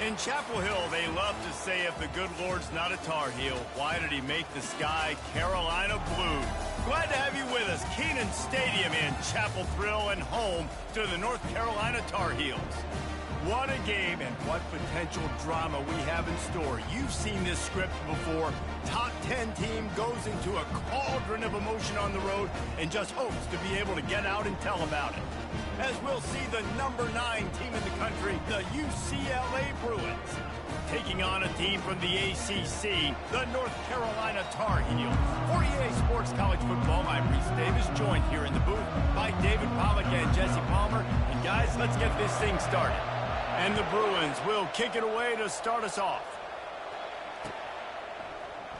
In Chapel Hill, they love to say if the good Lord's not a Tar Heel, why did he make the sky Carolina blue? Glad to have you with us. Kenan Stadium in Chapel Thrill and home to the North Carolina Tar Heels. What a game and what potential drama we have in store. You've seen this script before. Top 10 team goes into a cauldron of emotion on the road and just hopes to be able to get out and tell about it. As we'll see the number 9 team in the country, the UCLA Bruins, taking on a team from the ACC, the North Carolina Tar Heels. For EA Sports College Football, I'm Reese Davis, joined here in the booth by David Pollack and Jesse Palmer. And guys, let's get this thing started. And the Bruins will kick it away to start us off.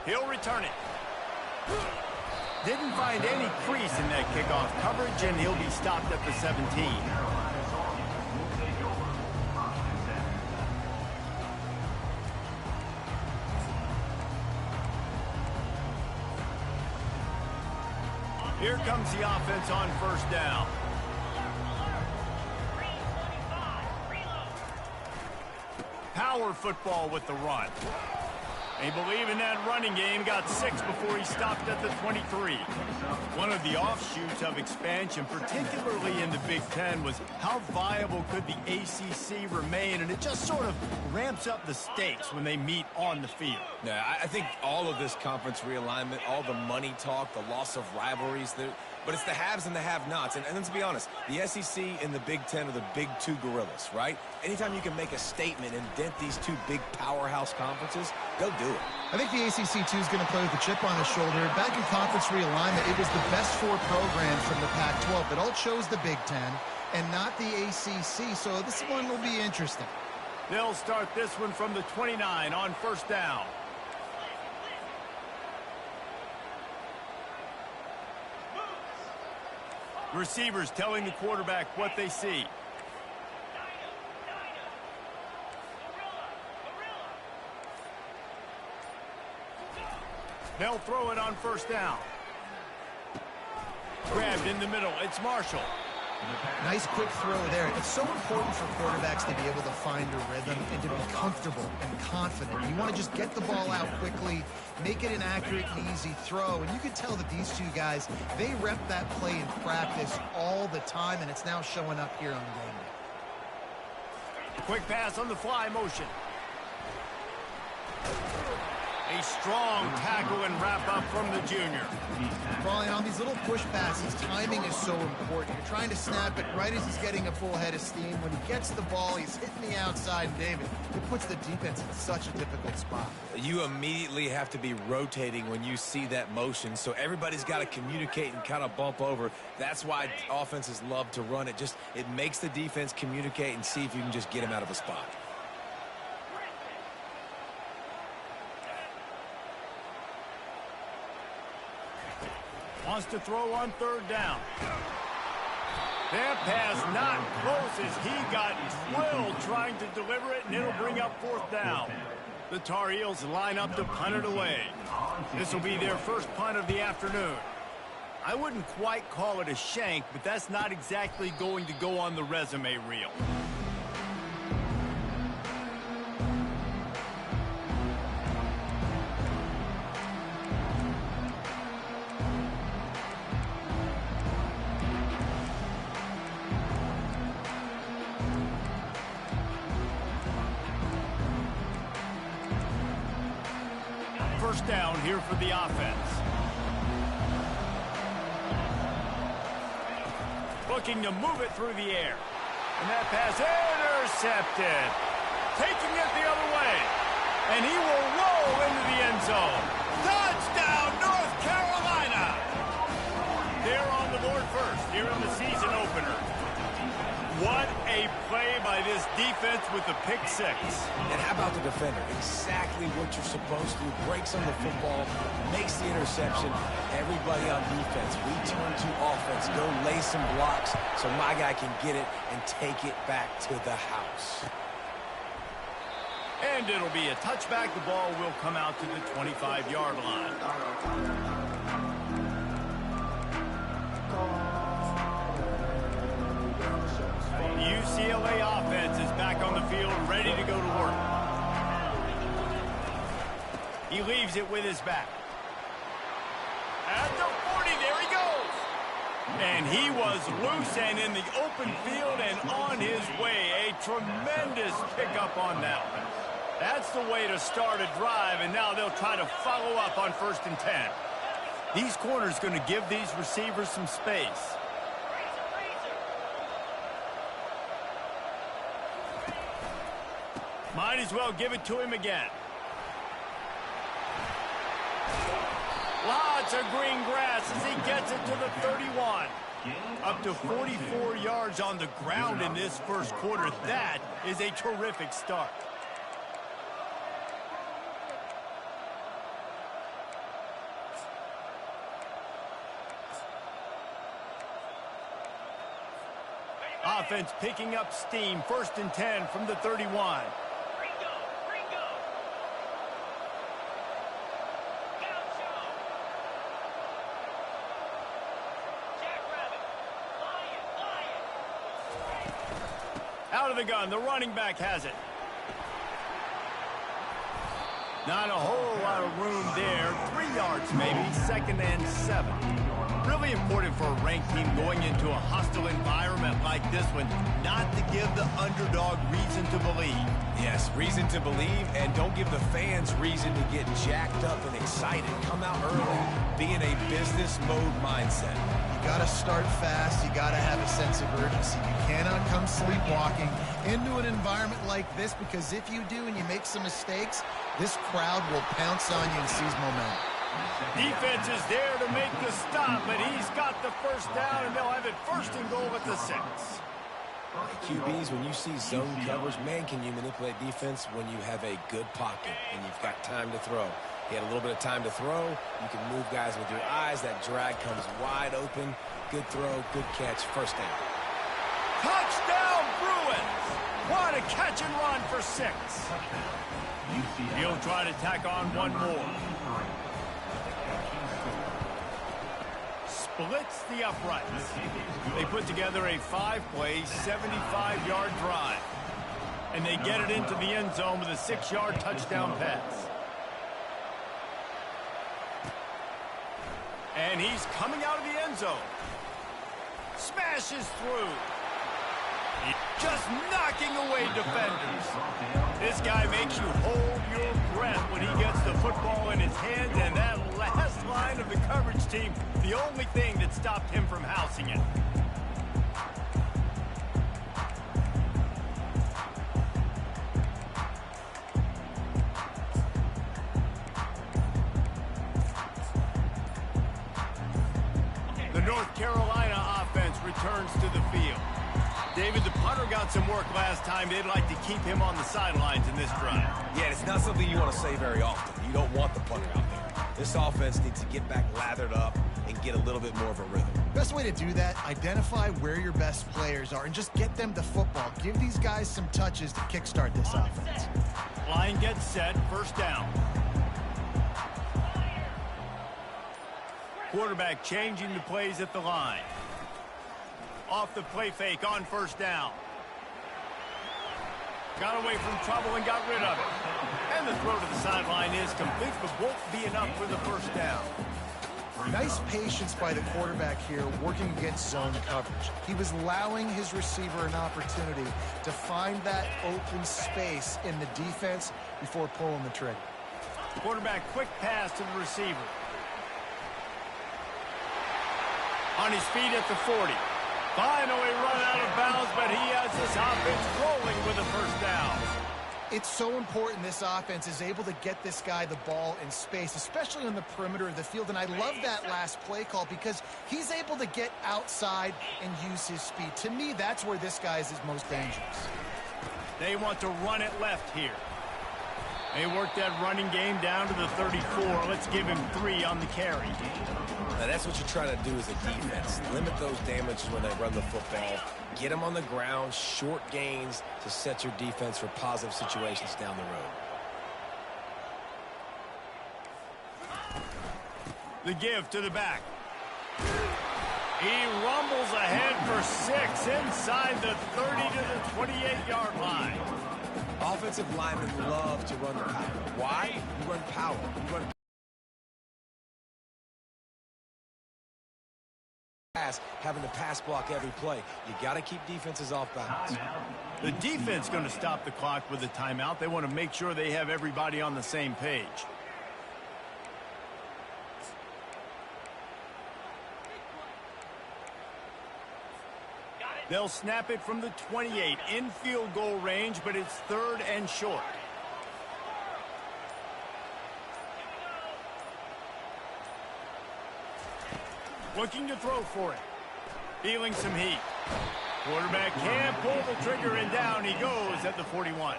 He'll return it. Didn't find any crease in that kickoff coverage, and he'll be stopped at the 17. Here comes the offense on first down. Power football with the run. They believe in that running game, got 6 before he stopped at the 23. One of the offshoots of expansion, particularly in the Big Ten, was how viable could the ACC remain, and it just sort of ramps up the stakes when they meet on the field. Yeah, I think all of this conference realignment, all the money talk, the loss of rivalries, but it's the haves and the have-nots. And let's be honest, the SEC and the Big Ten are the big two gorillas, right? Anytime you can make a statement and dent these two big powerhouse conferences, go do it. I think the ACC, too, is going to play with a chip on his shoulder. Back in conference realignment, it was the best 4 programs from the Pac-12 that all chose the Big Ten and not the ACC, so this one will be interesting. They'll start this one from the 29 on first down. Receivers telling the quarterback what they see. They'll throw it on first down. Grabbed in the middle. It's Marshall. Nice quick throw there. It's so important for quarterbacks to be able to find a rhythm and to be comfortable and confident. You want to just get the ball out quickly, make it an accurate and easy throw. And you can tell that these two guys, they rep that play in practice all the time, and it's now showing up here on game day. Quick pass on the fly motion. A strong tackle and wrap-up from the junior. Brian, on these little push passes, timing is so important. You're trying to snap it right as he's getting a full head of steam. When he gets the ball, he's hitting the outside. And David, it puts the defense in such a difficult spot. You immediately have to be rotating when you see that motion, so everybody's got to communicate and kind of bump over. That's why offenses love to run it. It makes the defense communicate and see if you can just get him out of a spot. Wants to throw on third down. That pass not close as he got drilled trying to deliver it, and it'll bring up fourth down. The Tar Heels line up to punt it away. This will be their first punt of the afternoon. I wouldn't quite call it a shank, but that's not exactly going to go on the resume reel. First down here for the offense. Looking to move it through the air. And that pass intercepted. Taking it the other way. And he will roll into the end zone. Touchdown, North Carolina! They're on the board first here in the season opener. What a play by this defense with the pick 6. And how about the defender? Exactly what you're supposed to. Breaks on the football, makes the interception. Everybody on defense, we turn to offense. Go lay some blocks so my guy can get it and take it back to the house. And it'll be a touchback. The ball will come out to the 25-yard line. UCLA offense is back on the field, ready to go to work. He leaves it with his back. At the 40, there he goes. And he was loose and in the open field and on his way. A tremendous pickup on that one. That's the way to start a drive, and now they'll try to follow up on 1st and 10. These corners going to give these receivers some space. Might as well give it to him again. Lots of green grass as he gets it to the 31. Up to 44 yards on the ground in this first quarter. That is a terrific start. Offense picking up steam. 1st and 10 from the 31. Out of the gun, the running back has it. Not a whole lot of room there. 3 yards maybe, 2nd and 7. Really important for a ranked team going into a hostile environment like this one, not to give the underdog reason to believe. Yes, reason to believe, and don't give the fans reason to get jacked up and excited. Come out early, be in a business mode mindset. You got to start fast. You got to have a sense of urgency. You cannot come sleepwalking into an environment like this, because if you do and you make some mistakes, this crowd will pounce on you and seize momentum. Defense is there to make the stop, but he's got the 1st down, and they'll have it 1st and goal at the 6. QBs, when you see zone coverage, man, can you manipulate defense when you have a good pocket and you've got time to throw. You had a little bit of time to throw. You can move guys with your eyes. That drag comes wide open. Good throw, good catch, 1st down. Touchdown, Bruins! What a catch and run for 6. He'll try to tack on one more. Splits the uprights. They put together a 5-play, 75-yard drive. And they get it into the end zone with a 6-yard touchdown pass. And he's coming out of the end zone. Smashes through. Just knocking away defenders. This guy makes you hold your breath when he gets the football in his hands, and that last line of the coverage team, the only thing that stopped him from housing it. The North Carolina offense returns to the field. David, the punter got some work last time. They'd like to keep him on the sidelines in this drive. Yeah, it's not something you want to say very often. You don't want the punter out there. This offense needs to get back lathered up and get a little bit more of a rhythm. Best way to do that, identify where your best players are and just get them the football. Give these guys some touches to kickstart this offense. Line gets set, 1st down. Quarterback changing the plays at the line. Off the play fake on 1st down. Got away from trouble and got rid of it. And the throw to the sideline is complete, but won't be enough for the 1st down. Nice patience by the quarterback here, working against zone coverage. He was allowing his receiver an opportunity to find that open space in the defense before pulling the trigger. Quarterback quick pass to the receiver. On his feet at the 40. Finally run out of bounds, but he has this offense rolling with a 1st down. It's so important this offense is able to get this guy the ball in space, especially on the perimeter of the field. And I love that last play call because he's able to get outside and use his speed. To me, that's where this guy is his most dangerous. They want to run it left here. They work that running game down to the 34. Let's give him 3 on the carry. Now, that's what you try to do as a defense. Limit those damages when they run the football. Get them on the ground, short gains to set your defense for positive situations down the road. The give to the back. He rumbles ahead for 6 inside the 30 to the 28-yard line. Offensive linemen love to run the power. Why? You run power. You run pass, having to pass block every play. You got to keep defenses off balance. The defense going to stop the clock with a timeout. They want to make sure they have everybody on the same page. They'll snap it from the 28 in field goal range, but it's 3rd and short. Looking to throw for it. Feeling some heat. Quarterback can't pull the trigger, and down he goes at the 41.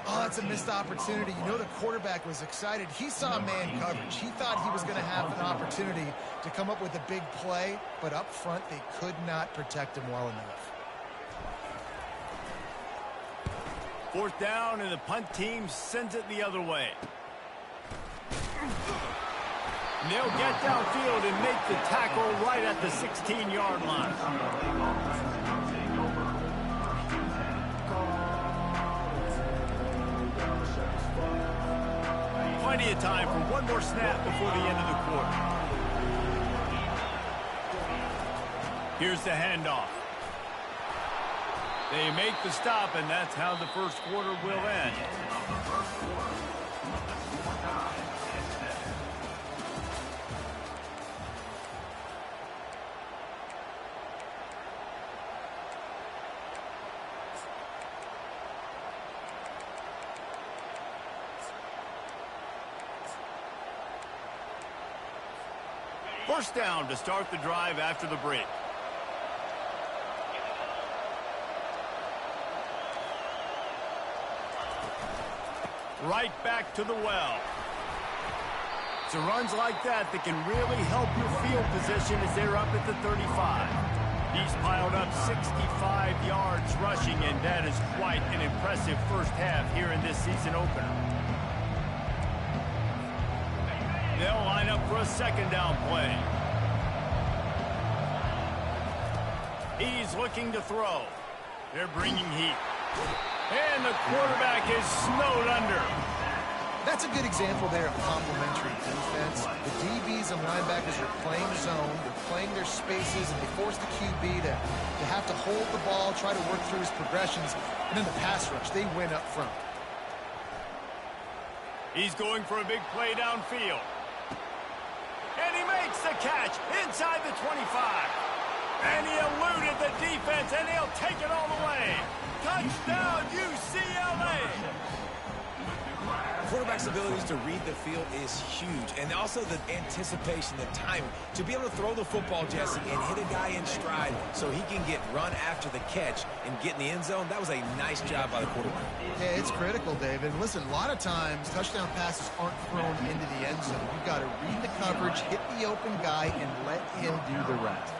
Oh, that's a missed opportunity. You know the quarterback was excited. He saw man coverage. He thought he was going to have an opportunity to come up with a big play, but up front they could not protect him well enough. 4th down, and the punt team sends it the other way. And they'll get downfield and make the tackle right at the 16-yard line. Plenty of time for one more snap before the end of the quarter. Here's the handoff. They make the stop, and that's how the first quarter will end. First down to start the drive after the break. Right back to the well. It's runs like that that can really help your field position as they're up at the 35. He's piled up 65 yards rushing, and that is quite an impressive first half here in this season opener. They'll line up for a 2nd down play. He's looking to throw. They're bringing heat. And the quarterback is snowed under. That's a good example there of complementary defense. The DBs and linebackers are playing zone, they're playing their spaces, and they force the QB to have to hold the ball, try to work through his progressions, and then the pass rush, they win up front. He's going for a big play downfield. And he makes the catch inside the 25. And he eluded the defense, and he'll take it all the way. Touchdown, UCLA! Quarterback's abilities to read the field is huge, and also the anticipation, the timing. To be able to throw the football, Jesse, and hit a guy in stride so he can get run after the catch and get in the end zone, that was a nice job by the quarterback. Yeah, it's critical, David. Listen, a lot of times touchdown passes aren't thrown into the end zone. You've got to read the coverage, hit the open guy, and let him do the rest.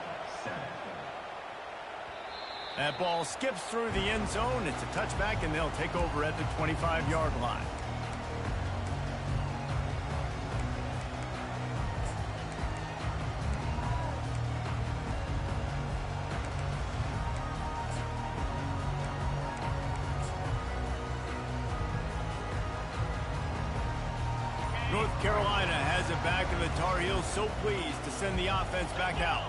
That ball skips through the end zone. It's a touchback, and they'll take over at the 25-yard line. North Carolina has it back, and the Tar Heels so pleased to send the offense back out.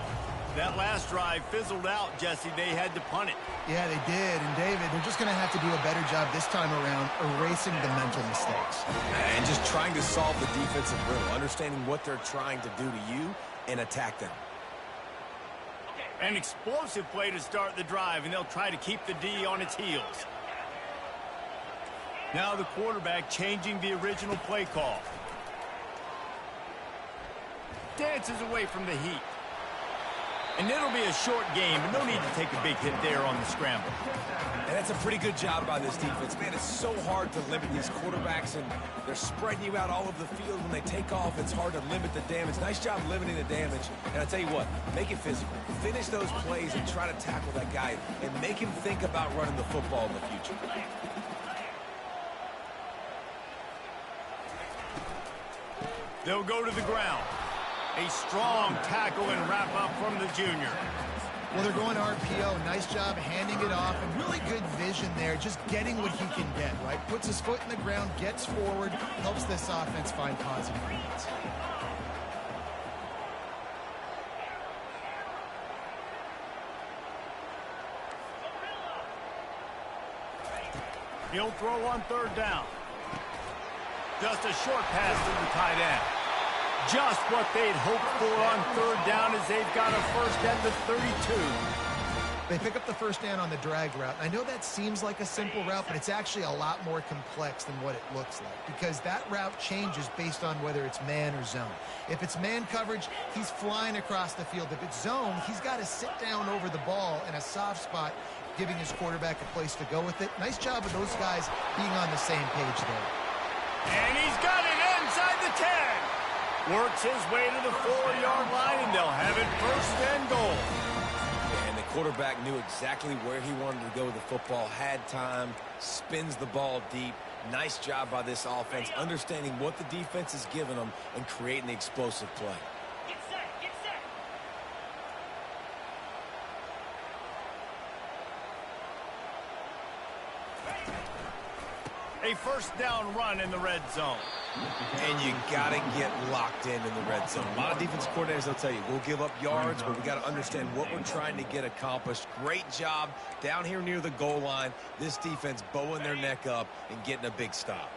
That last drive fizzled out, Jesse. They had to punt it. Yeah, they did. And, David, they're just going to have to do a better job this time around erasing the mental mistakes. And just trying to solve the defensive riddle, understanding what they're trying to do to you and attack them. An explosive play to start the drive, and they'll try to keep the D on its heels. Now the quarterback changing the original play call. Dances away from the heat. And it'll be a short game, but no need to take a big hit there on the scramble. And that's a pretty good job by this defense. Man, it's so hard to limit these quarterbacks, and they're spreading you out all over the field. When they take off, it's hard to limit the damage. Nice job limiting the damage. And I tell you what, make it physical. Finish those plays and try to tackle that guy and make him think about running the football in the future. They'll go to the ground. A strong tackle and wrap up from the junior. Well, they're going RPO. Nice job handing it off, and really good vision there, just getting what he can get, right? Puts his foot in the ground, gets forward, helps this offense find positive reads. He'll throw on third down. Just a short pass to the tight end. Just what they'd hoped for on third down as they've got a first at the 32. They pick up the first down on the drag route. I know that seems like a simple route, but it's actually a lot more complex than what it looks like because that route changes based on whether it's man or zone. If it's man coverage, he's flying across the field. If it's zone, he's got to sit down over the ball in a soft spot, giving his quarterback a place to go with it. Nice job of those guys being on the same page there. And he's got it inside the 10. Works his way to the 4-yard line, and they'll have it first and goal. And the quarterback knew exactly where he wanted to go with the football, had time, spins the ball deep. Nice job by this offense, understanding what the defense is giving them and creating the explosive play. A first down run in the red zone. And you got to get locked in the red zone. A lot of defensive coordinators will tell you, we'll give up yards, but we got to understand what we're trying to get accomplished. Great job down here near the goal line. This defense bowing their neck up and getting a big stop.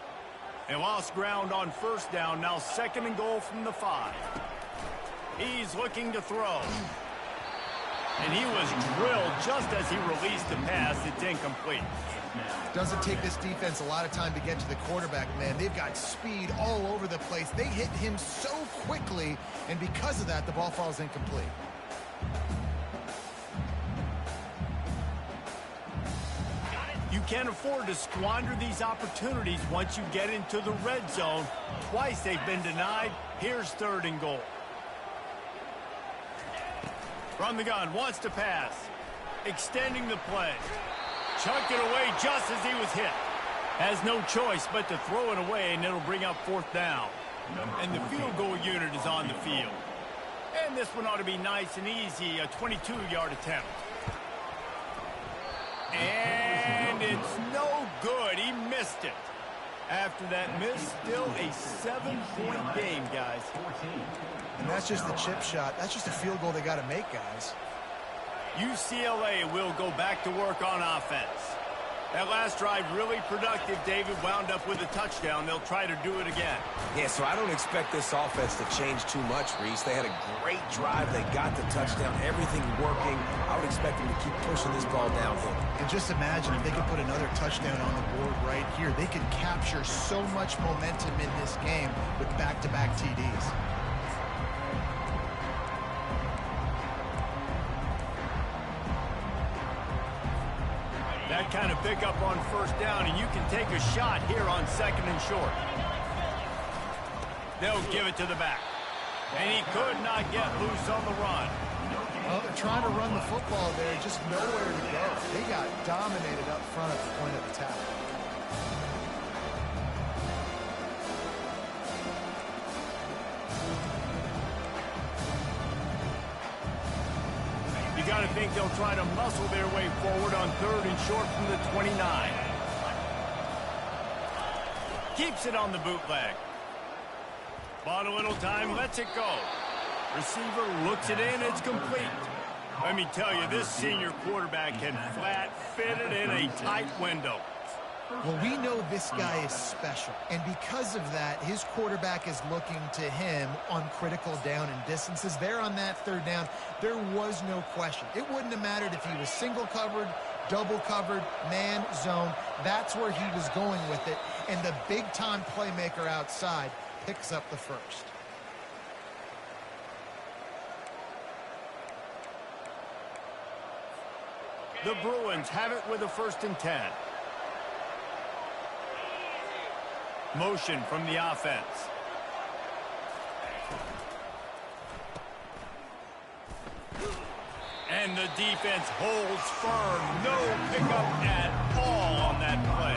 They lost ground on first down. Now second and goal from the 5. He's looking to throw. And he was drilled just as he released the pass. It's incomplete. Doesn't take this defense a lot of time to get to the quarterback, man. They've got speed all over the place. They hit him so quickly, and because of that, the ball falls incomplete. You can't afford to squander these opportunities once you get into the red zone. Twice they've been denied. Here's third and goal. From the gun, wants to pass. Extending the play. Chucked it away just as he was hit. Has no choice but to throw it away, and it'll bring up fourth down. And the field goal unit is on the field. And this one ought to be nice and easy, a 22-yard attempt. And it's no good. He missed it. After that miss, still a 7-point game, guys. And that's just the chip shot. That's just a field goal they got to make, guys. UCLA will go back to work on offense. That last drive really productive. David wound up with a touchdown. They'll try to do it again. Yeah, so I don't expect this offense to change too much, Reese. They had a great drive. They got the touchdown. Everything working. I would expect them to keep pushing this ball downhill. And just imagine if they could put another touchdown on the board right here. They could capture so much momentum in this game with back-to-back TDs. That kind of pickup on first down, and you can take a shot here on second and short. They'll give it to the back. And he could not get loose on the run. Well, they're trying to run the football there, just nowhere to go. They got dominated up front at the point of attack. You got to think they'll try to muscle their way forward on third and short from the 29. Keeps it on the bootleg. Bought a little time, lets it go. Receiver looks it in, it's complete. Let me tell you, this senior quarterback can flat fit it in a tight window. Well, we know this guy is special, and because of that, his quarterback is looking to him on critical down and distances. There on that third down, there was no question. It wouldn't have mattered if he was single covered, double covered, man, zone. That's where he was going with it, and the big-time playmaker outside picks up the first. The Bruins have it with a first and 10. Motion from the offense. And the defense holds firm. No pickup at all on that play.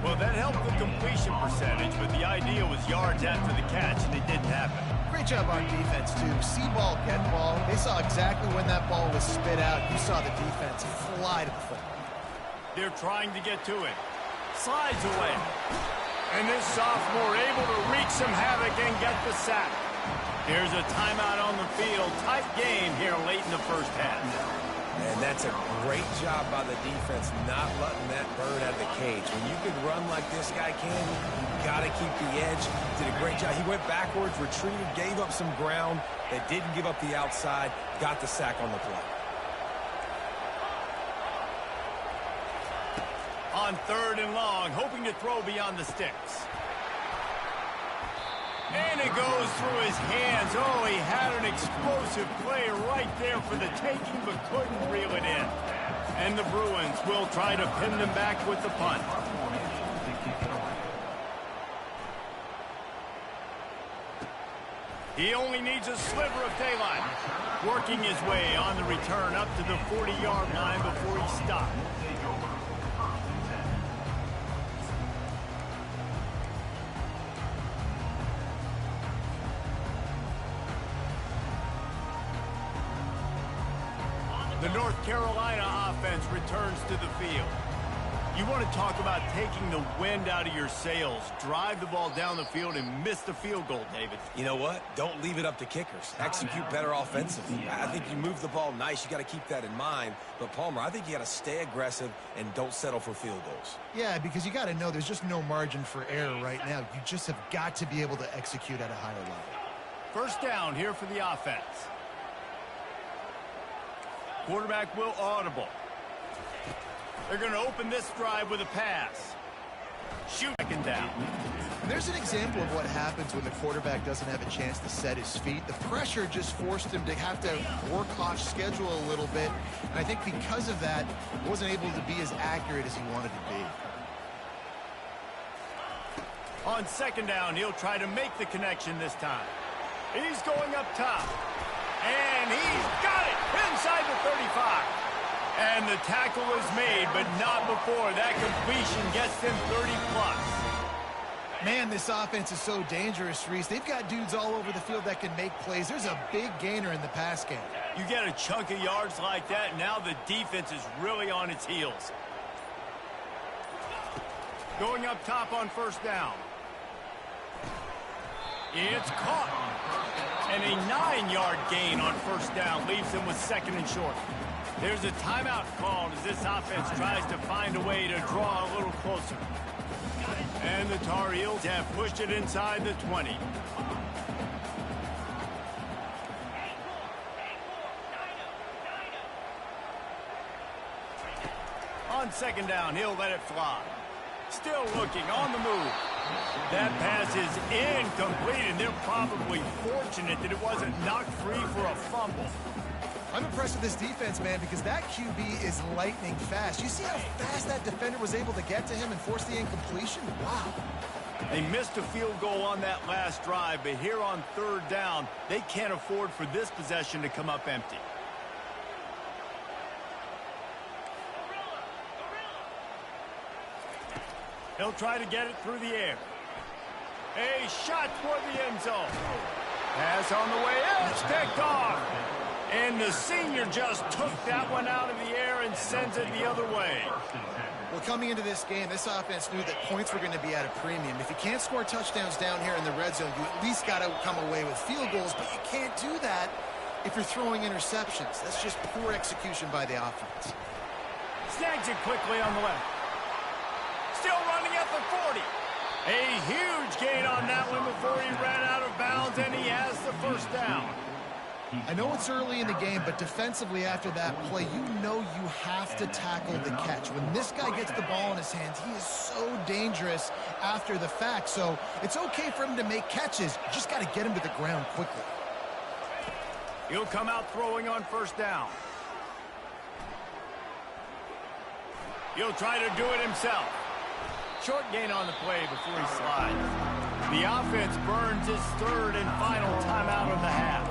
Well, that helped the completion percentage, but the idea was yards after the catch, and it didn't happen. Great job on defense, too. See ball, get ball. They saw exactly when that ball was spit out. You saw the defense fly to the football. They're trying to get to it. Slides away. And this sophomore able to wreak some havoc and get the sack. Here's a timeout on the field. Tight game here late in the first half. And that's a great job by the defense not letting that bird out of the cage. When you can run like this guy can, you got to keep the edge. Did a great job. He went backwards, retreated, gave up some ground. They didn't give up the outside, got the sack on the play. On 3rd and long, hoping to throw beyond the sticks. And it goes through his hands. Oh, he had an explosive play right there for the taking, but couldn't reel it in. And the Bruins will try to pin them back with the punt. He only needs a sliver of daylight. Working his way on the return up to the 40-yard line before he stopped. The North Carolina offense returns to the field. You want to talk about taking the wind out of your sails. Drive the ball down the field and miss the field goal, David. You know what? Don't leave it up to kickers. Execute better offensively. I think you move the ball nice. You got to keep that in mind. But, Palmer, I think you got to stay aggressive and don't settle for field goals. Yeah, because you got to know there's just no margin for error right now. You just have got to be able to execute at a higher level. First down here for the offense. Quarterback will audible. They're going to open this drive with a pass. Shooting down. There's an example of what happens when the quarterback doesn't have a chance to set his feet. The pressure just forced him to have to work off schedule a little bit. And I think because of that, he wasn't able to be as accurate as he wanted to be. On 2nd down, he'll try to make the connection this time. He's going up top. And he's got it inside the 35. And the tackle is made, but not before that completion gets them 30+. Man, this offense is so dangerous, Reese. They've got dudes all over the field that can make plays. There's a big gainer in the pass game. You get a chunk of yards like that, now the defense is really on its heels. Going up top on 1st down. It's caught. And a 9-yard gain on 1st down leaves them with 2nd and short. There's a timeout called as this offense tries to find a way to draw a little closer. And the Tar Heels have pushed it inside the 20. On 2nd down, he'll let it fly. Still looking on the move. That pass is incomplete, and they're probably fortunate that it wasn't knocked free for a fumble. I'm impressed with this defense, man, because that QB is lightning fast. You see how fast that defender was able to get to him and force the incompletion? Wow. They missed a field goal on that last drive, but here on 3rd down, they can't afford for this possession to come up empty. He'll try to get it through the air. A shot toward the end zone. Pass on the way in. It's picked off. And the senior just took that one out of the air and sends it the other way. Well, coming into this game, this offense knew that points were going to be at a premium. If you can't score touchdowns down here in the red zone, you at least got to come away with field goals, but you can't do that if you're throwing interceptions. That's just poor execution by the offense. Snags it quickly on the left. Still running at the 40. A huge gain on that one before he ran out of bounds, and he has the 1st down. I know it's early in the game, but defensively after that play, you know you have to tackle the catch. When this guy gets the ball in his hands, he is so dangerous after the fact. So it's okay for him to make catches. You just got to get him to the ground quickly. He'll come out throwing on 1st down. He'll try to do it himself. Short gain on the play before he slides. The offense burns his 3rd and final timeout of the half.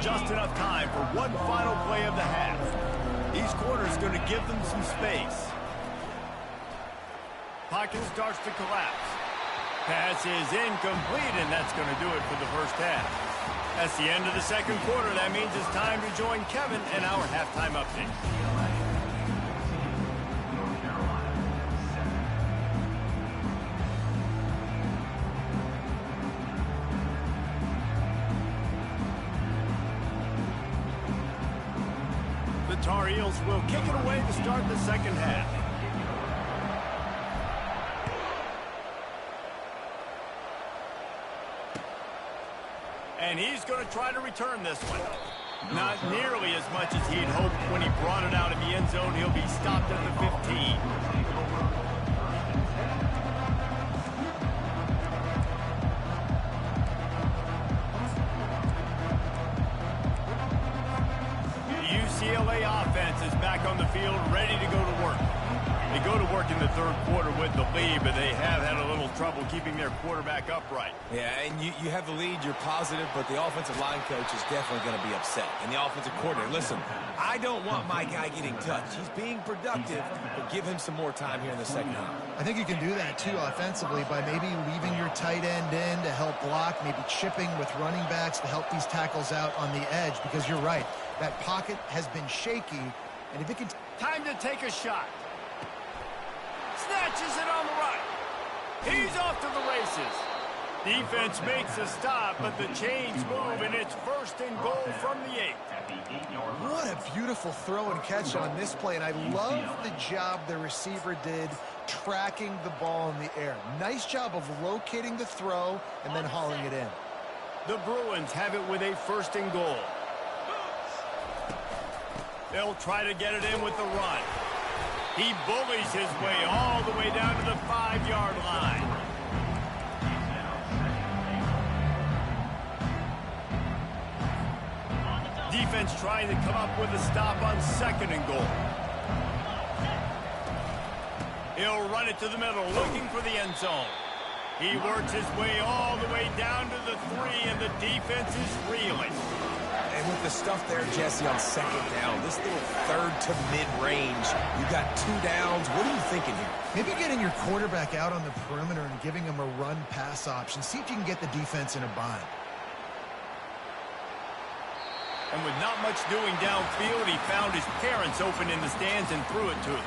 Just enough time for one final play of the half. These corners going to give them some space. pocket starts to collapse. Pass is incomplete, and that's going to do it for the first half. That's the end of the second quarter. That means it's time to join Kevin in our halftime update. The Tar Heels will kick it away to start the second half. And he's going to try to return this one. Not nearly as much as he'd hoped when he brought it out in the end zone. He'll be stopped at the 15. The UCLA offense is back on the field, ready to go to work. They go to work in the third quarter with the lead, but they have had a little trouble keeping their quarterback upright. Yeah, and you have the lead, you're positive, but the offensive line coach is definitely going to be upset. And the offensive coordinator, listen, I don't want my guy getting touched. He's being productive, but give him some more time here in the second half. I think you can do that, too, offensively, by maybe leaving your tight end in to help block, maybe chipping with running backs to help these tackles out on the edge, because you're right. That pocket has been shaky, and if it can... Time to take a shot. Snatches it on the right. He's off to the races. Defense makes a stop, but the chains move, and it's first and goal from the 8. What a beautiful throw and catch on this play, and I love the job the receiver did tracking the ball in the air. Nice job of locating the throw and then hauling it in. The Bruins have it with a first and goal. They'll try to get it in with the run. He bullies his way all the way down to the 5-yard line. Defense trying to come up with a stop on second and goal. He'll run it to the middle, looking for the end zone. He works his way all the way down to the 3, and the defense is reeling. And with the stuff there, Jesse, on second down, this little third to mid-range, you got 2 downs. What are you thinking here? Maybe getting your quarterback out on the perimeter and giving him a run-pass option. See if you can get the defense in a bind. And with not much doing downfield, he found his parents open in the stands and threw it to them.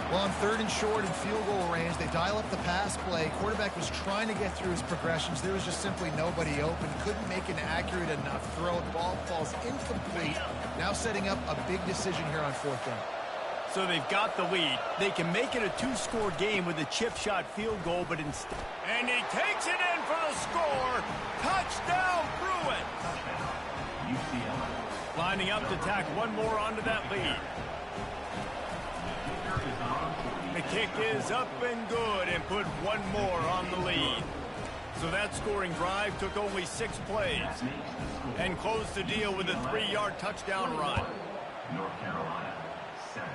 Well, on third and short and field goal range, they dial up the pass play. Quarterback was trying to get through his progressions. There was just simply nobody open. Couldn't make an accurate enough throw. The ball falls incomplete. Now setting up a big decision here on fourth down. So they've got the lead. They can make it a 2-score game with a chip shot field goal, but instead... And he takes it in for the score. Touchdown, Bruins! Lining up to tack one more onto that lead. The kick is up and good and put one more on the lead. So that scoring drive took only 6 plays and closed the deal with a 3-yard touchdown run. North Carolina, 7.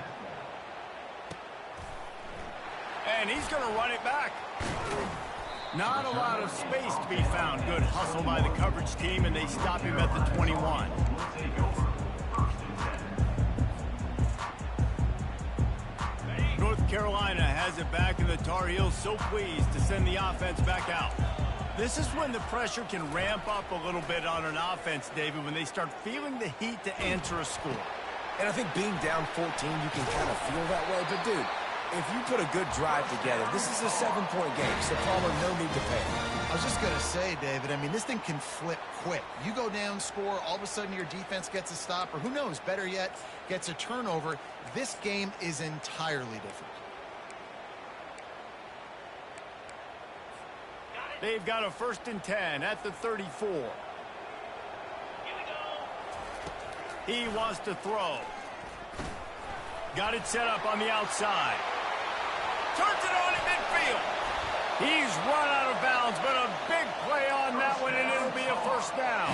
And he's going to run it back. Not a lot of space to be found. Good hustle by the coverage team, and they stop him at the 21. North Carolina has it back, and the Tar Heels so pleased to send the offense back out. This is when the pressure can ramp up a little bit on an offense, David, when they start feeling the heat to answer a score. And I think being down 14, you can kind of feel that way. But, dude, if you put a good drive together, this is a 7-point game, so Palmer, no need to panic. I was just going to say, David, I mean, this thing can flip quick. You go down, score, all of a sudden your defense gets a stop, or who knows, better yet, gets a turnover. This game is entirely different. They've got a 1st and 10 at the 34. He wants to throw. Got it set up on the outside. Turns it on in midfield. He's run out of bounds, but a big play on that one, and it'll be a 1st down.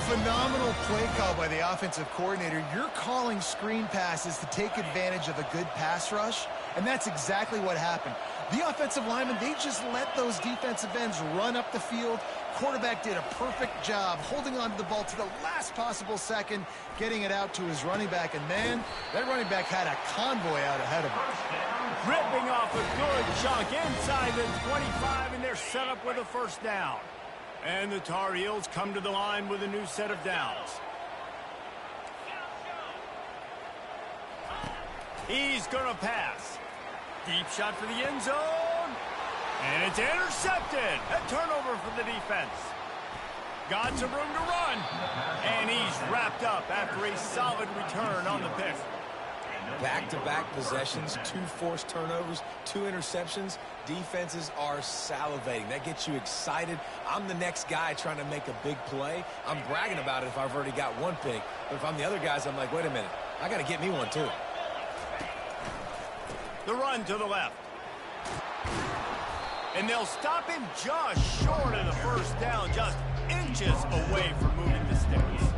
Phenomenal play call by the offensive coordinator. You're calling screen passes to take advantage of a good pass rush, and that's exactly what happened. The offensive linemen, they just let those defensive ends run up the field. Quarterback did a perfect job holding on to the ball to the last possible second, getting it out to his running back, and man, that running back had a convoy out ahead of him. Ripping off a good chunk inside the 25, and they're set up with a first down. And the Tar Heels come to the line with a new set of downs. He's going to pass. Deep shot for the end zone. And it's intercepted. A turnover for the defense. Got some room to run. And he's wrapped up after a solid return on the pick. Back-to-back possessions, 2 forced turnovers, 2 interceptions. Defenses are salivating. That gets you excited. I'm the next guy trying to make a big play. I'm bragging about it if I've already got 1 pick. But if I'm the other guys, I'm like, wait a minute. I got to get me one, too. The run to the left. And they'll stop him just short of the first down, just inches away from moving the sticks.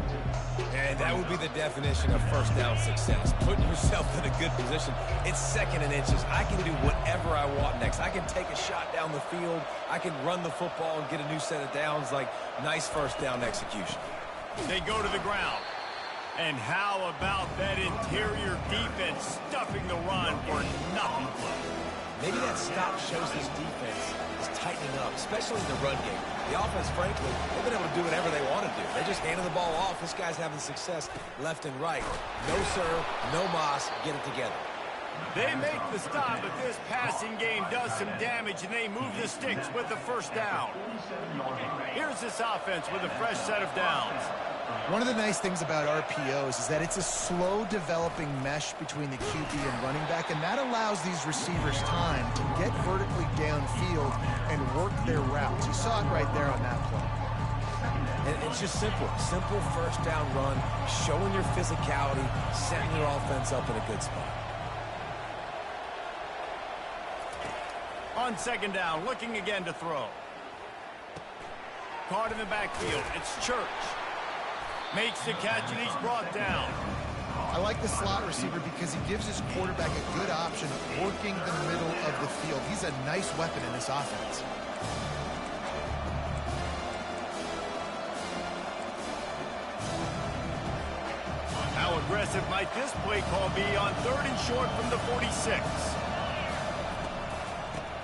And that would be the definition of first down success. Putting yourself in a good position. It's 2nd and inches. I can do whatever I want next. I can take a shot down the field. I can run the football and get a new set of downs. Like, nice first down execution. They go to the ground. And how about that interior defense stuffing the run for nothing? Maybe that stop shows this defense is tightening up, especially in the run game. The offense, frankly, they've been able to do whatever they want to do. They just handed the ball off. This guy's having success left and right. No serve, no moss, get it together. They make the stop, but this passing game does some damage, and they move the sticks with the first down. Here's this offense with a fresh set of downs. One of the nice things about RPOs is that it's a slow developing mesh between the QB and running back, and that allows these receivers time to get vertically downfield and work their routes. You saw it right there on that play. And it's just simple. Simple first down run, showing your physicality, setting your offense up in a good spot. On 2nd down, looking again to throw. Caught in the backfield. It's Church. Makes the catch, and he's brought down. I like the slot receiver because he gives his quarterback a good option working the middle of the field. He's a nice weapon in this offense. How aggressive might this play call be on 3rd and short from the 46?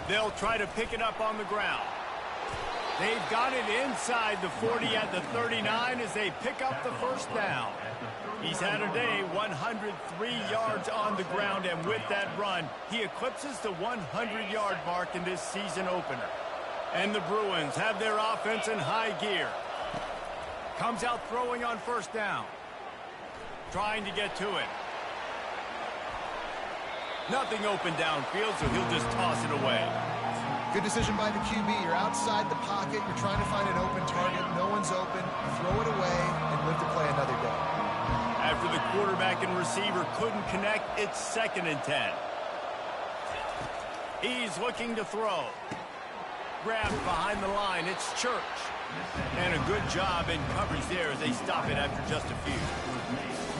They'll try to pick it up on the ground. They've got it inside the 40 at the 39 as they pick up the first down. He's had a day, 103 yards on the ground, and with that run, he eclipses the 100-yard mark in this season opener. And the Bruins have their offense in high gear. Comes out throwing on first down. Trying to get to it. Nothing open downfield, so he'll just toss it away. Good decision by the QB. You're outside the pocket. You're trying to find an open target. No one's open. Throw it away and live to play another day. After the quarterback and receiver couldn't connect, it's 2nd and 10. He's looking to throw. Grabbed behind the line. It's Church. And a good job in coverage there as they stop it after just a few.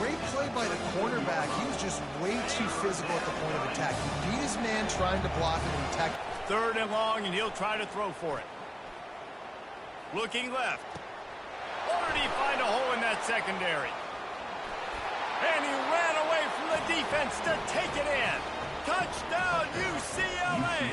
Great play by the cornerback. He was just way too physical at the point of attack. He beat his man trying to block him and attack. 3rd and long, and he'll try to throw for it. Looking left. Or did he find a hole in that secondary? And he ran away from the defense to take it in. Touchdown, UCLA!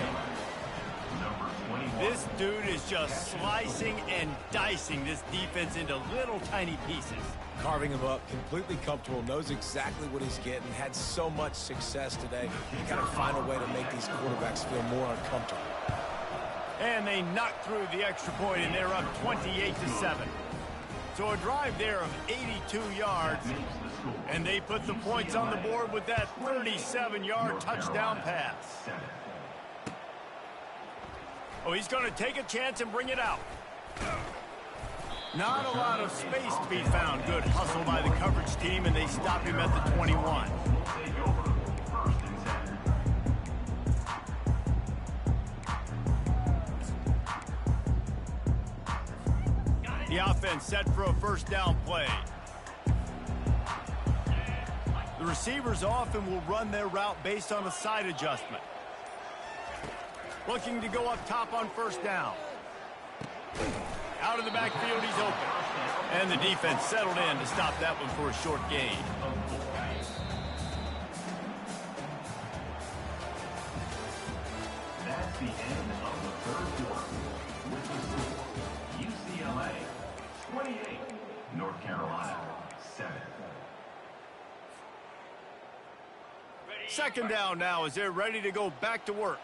This dude is just slicing and dicing this defense into little tiny pieces. Carving him up, completely comfortable, knows exactly what he's getting, had so much success today. You got to find a way to make these quarterbacks feel more uncomfortable. And they knock through the extra point, and they're up 28-7. So a drive there of 82 yards, and they put the points on the board with that 37-yard touchdown pass. Oh, he's going to take a chance and bring it out. Not a lot of space to be found. Good hustle by the coverage team, and they stop him at the 21. The offense set for a first down play. The receivers often will run their route based on a side adjustment. Looking to go up top on first down. Out of the backfield, he's open. And the defense settled in to stop that one for a short gain. That's the end of the third quarter. With the score, UCLA 28, North Carolina 7. Second down now as they're ready to go back to work.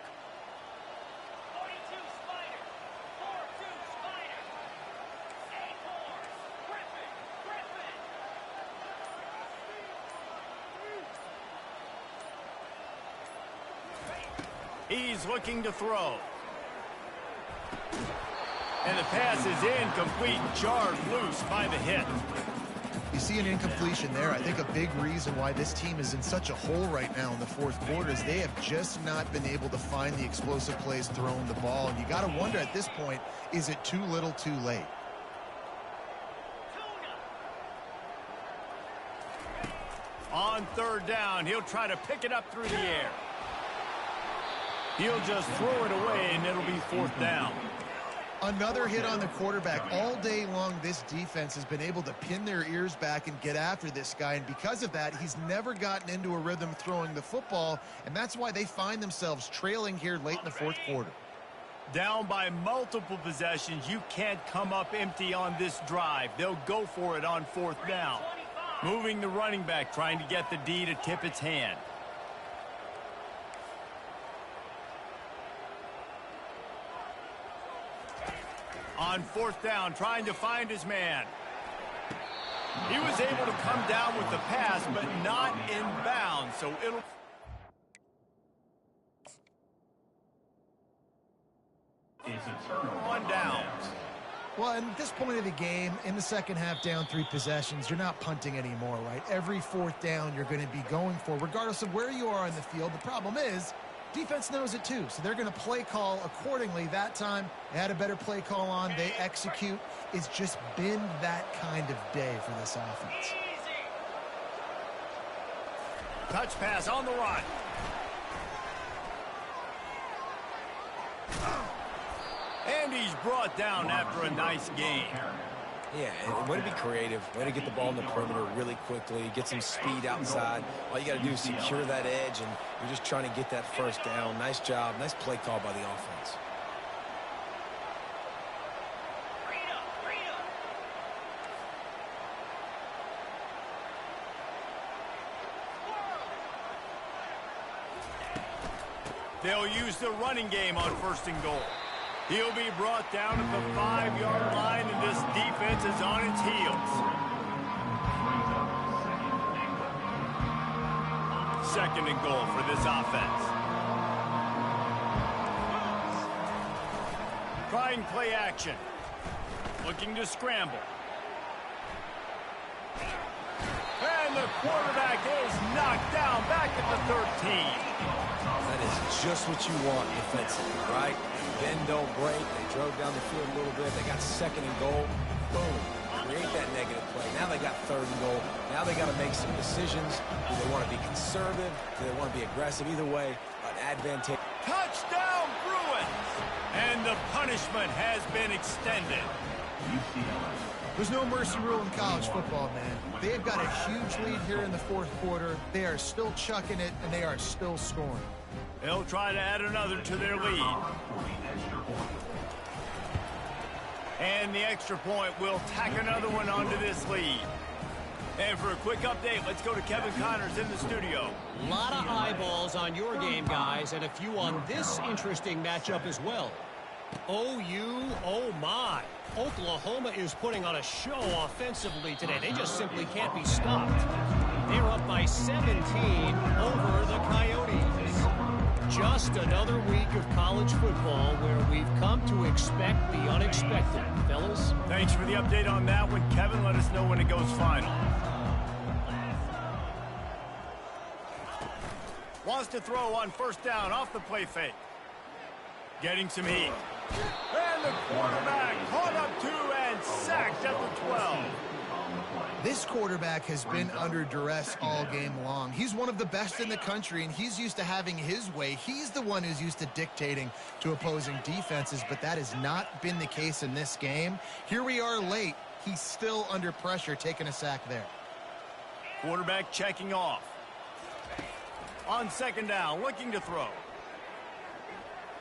He's looking to throw. And the pass is incomplete, jarred loose by the hit. You see an incompletion there. I think a big reason why this team is in such a hole right now in the fourth quarter is they have just not been able to find the explosive plays throwing the ball. And you got to wonder at this point, is it too little too late? On third down, he'll try to pick it up through the air. He'll just throw it away, and it'll be fourth down. Another hit on the quarterback. All day long, this defense has been able to pin their ears back and get after this guy, and because of that, he's never gotten into a rhythm throwing the football, and that's why they find themselves trailing here late in the fourth quarter. Down by multiple possessions, you can't come up empty on this drive. They'll go for it on fourth down. Moving the running back, trying to get the D to tip its hand. On fourth down, trying to find his man. He was able to come down with the pass, but not in bounds, so it'll... It's a turnover. On down. Well, at this point of the game, in the second half, down 3 possessions, you're not punting anymore, right? Every fourth down you're going to be going for, regardless of where you are on the field. The problem is, defense knows it too, so they're going to play call accordingly. That time, they had a better play call on. They execute. It's just been that kind of day for this offense. Touch pass on the run. And he's brought down after a nice gain. Yeah, and way to be creative, way to get the ball in the perimeter really quickly, get some speed outside. All you got to do is secure that edge, and you're just trying to get that first down. Nice job, nice play call by the offense. They'll use the running game on first and goal. He'll be brought down at the 5-yard line, and this defense is on its heels. Second and goal for this offense. Trying play action. Looking to scramble. And the quarterback is knocked down back at the 13. That is just what you want defensively, right? Bend, don't break. They drove down the field a little bit. They got second and goal. Boom. Create that negative play. Now they got third and goal. Now they got to make some decisions. Do they want to be conservative? Do they want to be aggressive? Either way, an advantage. Touchdown, Bruins! And the punishment has been extended. There's no mercy rule in college football, man. They have got a huge lead here in the fourth quarter. They are still chucking it, and they are still scoring. They'll try to add another to their lead. And the extra point will tack another one onto this lead. And for a quick update, let's go to Kevin Connors in the studio. A lot of eyeballs on your game, guys, and a few on this interesting matchup as well. OU, oh my. Oklahoma is putting on a show offensively today. They just simply can't be stopped. They're up by 17 over the Coyotes. Just another week of college football where we've come to expect the unexpected. Fellas? Thanks for the update on that one, Kevin. Let us know when it goes final. Wants to throw on first down off the play fake. Getting some heat. And the quarterback caught up to and sacked at the 12. This quarterback has been under duress all game long. He's one of the best in the country, and he's used to having his way. He's the one who's used to dictating to opposing defenses, but that has not been the case in this game. Here we are late. He's still under pressure, taking a sack there. Quarterback checking off. On second down, looking to throw.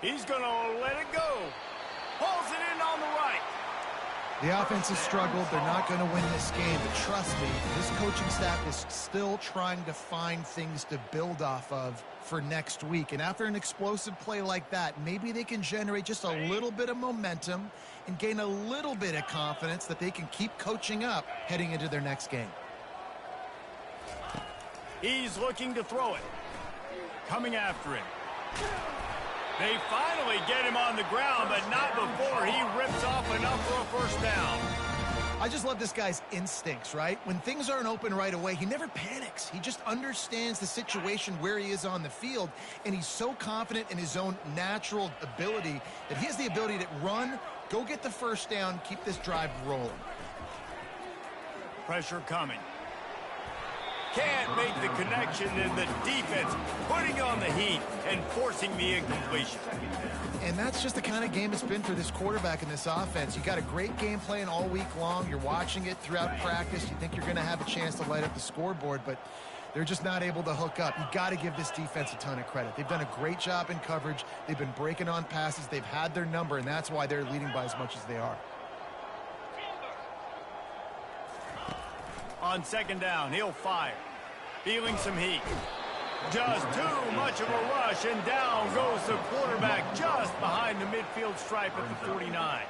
He's going to let it go. Pulls it in on the right. The offense has struggled. They're not going to win this game, but trust me, this coaching staff is still trying to find things to build off of for next week. And after an explosive play like that, maybe they can generate just a little bit of momentum and gain a little bit of confidence that they can keep coaching up heading into their next game. He's looking to throw it. Coming after him. They finally get him on the ground, but not before he rips off enough for a first down. I just love this guy's instincts, right? When things aren't open right away, he never panics. He just understands the situation where he is on the field, and he's so confident in his own natural ability that he has the ability to run, go get the first down, keep this drive rolling. Pressure coming. Can't make the connection, and the defense putting on the heat and forcing the incompletion. And that's just the kind of game it's been for this quarterback in this offense. You got a great game plan all week long. You're watching it throughout practice. You think you're going to have a chance to light up the scoreboard, but they're just not able to hook up. You got to give this defense a ton of credit. They've done a great job in coverage. They've been breaking on passes. They've had their number, and that's why they're leading by as much as they are. On second down, he'll fire. Feeling some heat. Just too much of a rush, and down goes the quarterback just behind the midfield stripe at the 49.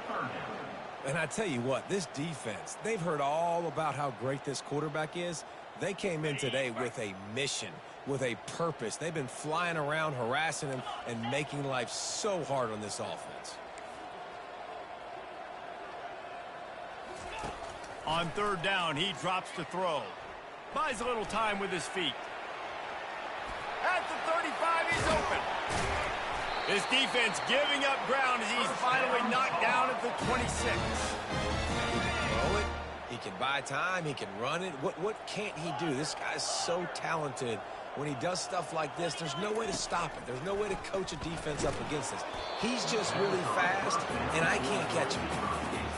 And I tell you what, this defense, they've heard all about how great this quarterback is. They came in today with a mission, with a purpose. They've been flying around, harassing him, and making life so hard on this offense. On third down, he drops to throw. Buys a little time with his feet. At the 35, he's open. This defense giving up ground as he's finally knocked down at the 26. He can throw it. He can buy time. He can run it. What can't he do? This guy's so talented. When he does stuff like this, there's no way to stop it. There's no way to coach a defense up against this. He's just really fast, and I can't catch him.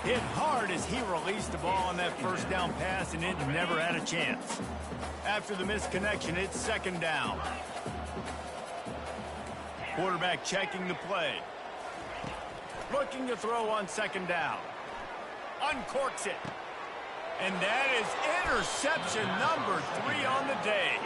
Hit hard as he released the ball on that first down pass, and it never had a chance. After the misconnection, it's second down. Quarterback checking the play. Looking to throw on second down. Uncorks it. And that is interception number 3 on the day.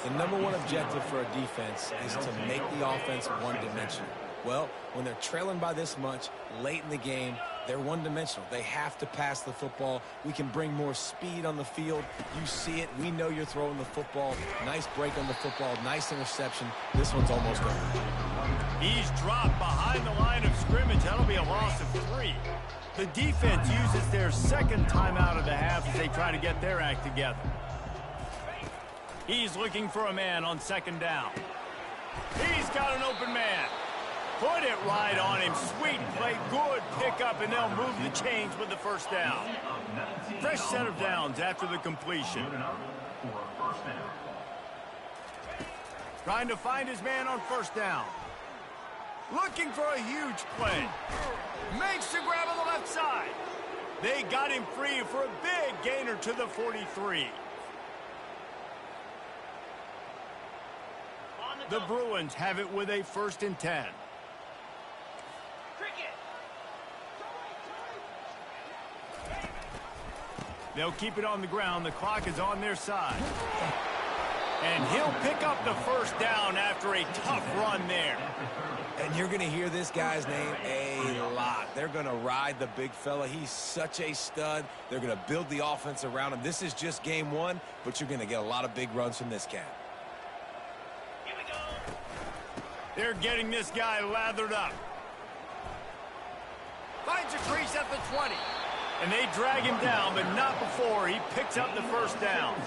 The number one objective for a defense is to make the offense one-dimensional. Well, when they're trailing by this much late in the game, they're one-dimensional. They have to pass the football. We can bring more speed on the field. You see it. We know you're throwing the football. Nice break on the football. Nice interception. This one's almost over. He's dropped behind the line of scrimmage. That'll be a loss of 3. The defense uses their second timeout of the half as they try to get their act together. He's looking for a man on second down. He's got an open man. Put it right on him. Sweet play. Good pickup, and they'll move the chains with the first down. Fresh set of downs after the completion. Trying to find his man on first down. Looking for a huge play. Makes the grab on the left side. They got him free for a big gainer to the 43. The Bruins have it with a 1st and 10. They'll keep it on the ground. The clock is on their side. And he'll pick up the first down after a tough run there. And you're going to hear this guy's name a lot. They're going to ride the big fella. He's such a stud. They're going to build the offense around him. This is just game 1, but you're going to get a lot of big runs from this cat. Here we go. They're getting this guy lathered up. Finds a crease at the 20. And they drag him down, but not before he picks up the first down.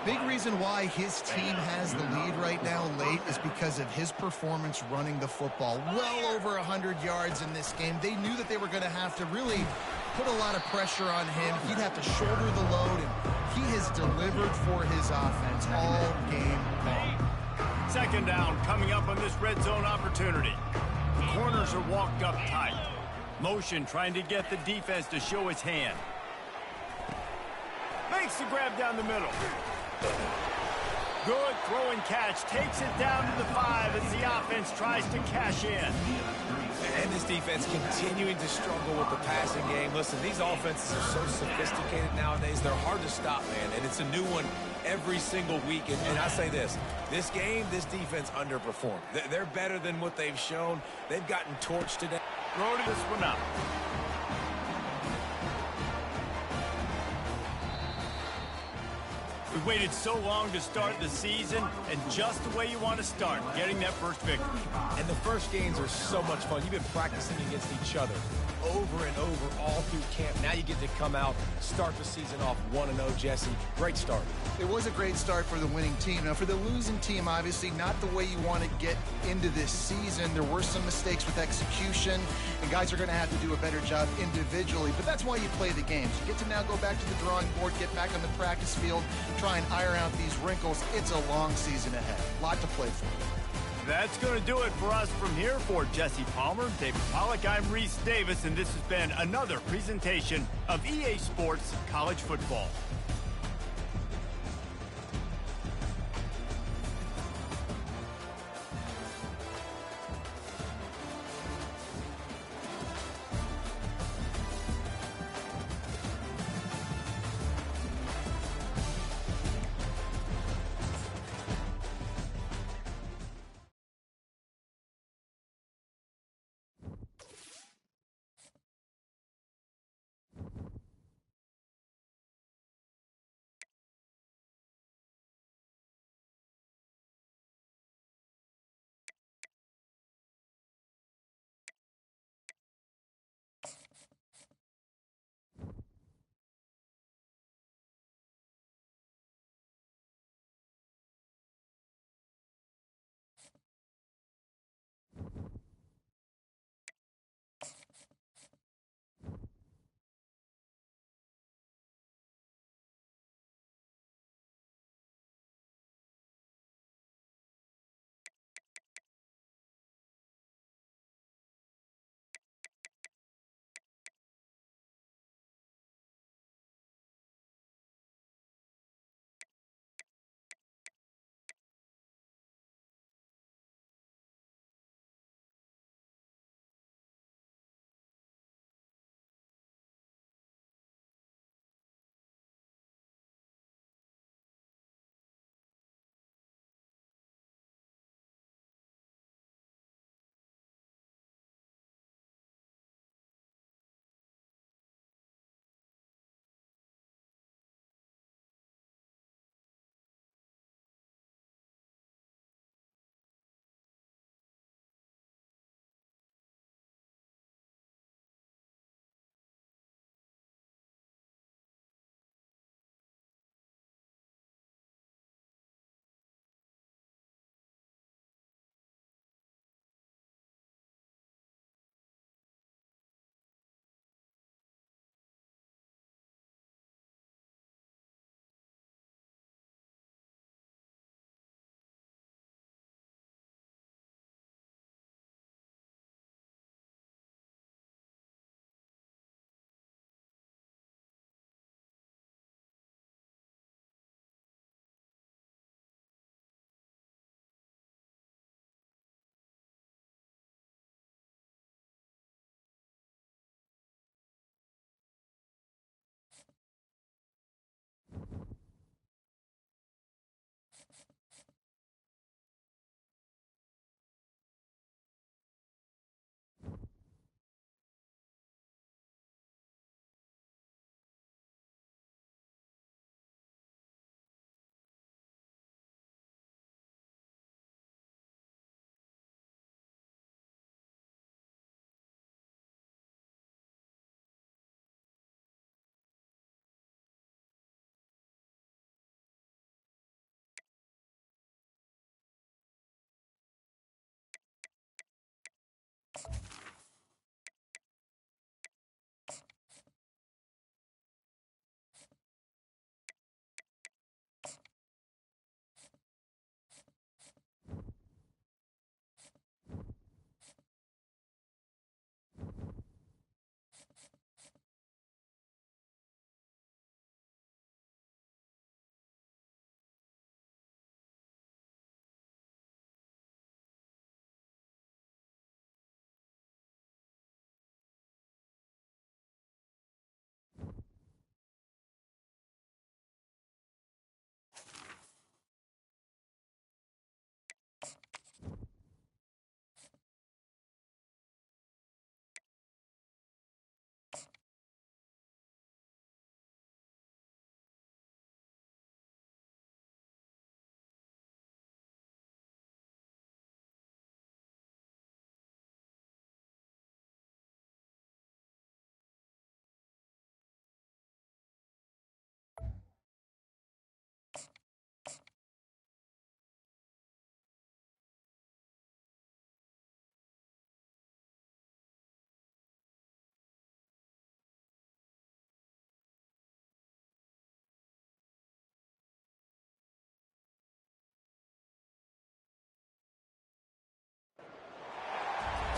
Big reason why his team has the lead right now late is because of his performance running the football. Well over 100 yards in this game. They knew that they were going to have to really put a lot of pressure on him. He'd have to shoulder the load, and he has delivered for his offense all game long. Second down coming up on this red zone opportunity. The corners are walked up tight. Motion trying to get the defense to show his hand. Makes the grab down the middle. Good throw and catch. Takes it down to the 5 as the offense tries to cash in. And this defense continuing to struggle with the passing game. Listen, these offenses are so sophisticated nowadays. They're hard to stop, man. And it's a new one every single week. And I say this game, this defense underperformed. They're better than what they've shown. They've gotten torched today. Throw to this one up. We waited so long to start the season, and just the way you want to start, getting that first victory. And the first games are so much fun. You've been practicing against each other over and over all through camp. Now you get to come out, start the season off 1-0, Jesse. Great start. It was a great start for the winning team. Now, for the losing team, obviously not the way you want to get into this season. There were some mistakes with execution, and guys are going to have to do a better job individually, but that's why you play the games. You get to now go back to the drawing board, get back on the practice field, try and iron out these wrinkles. It's a long season ahead. A lot to play for. That's going to do it for us from here. For Jesse Palmer, David Pollack, I'm Reese Davis, and this has been another presentation of EA Sports College Football.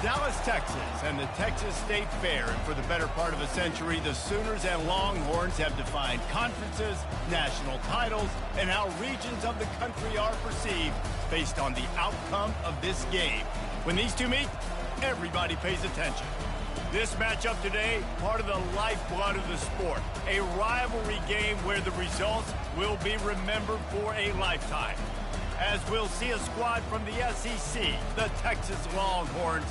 Dallas, Texas, and the Texas State Fair. And for the better part of a century, the Sooners and Longhorns have defined conferences, national titles, and how regions of the country are perceived based on the outcome of this game. When these two meet, everybody pays attention. This matchup today, part of the lifeblood of the sport. A rivalry game where the results will be remembered for a lifetime. As we'll see a squad from the SEC, the Texas Longhorns,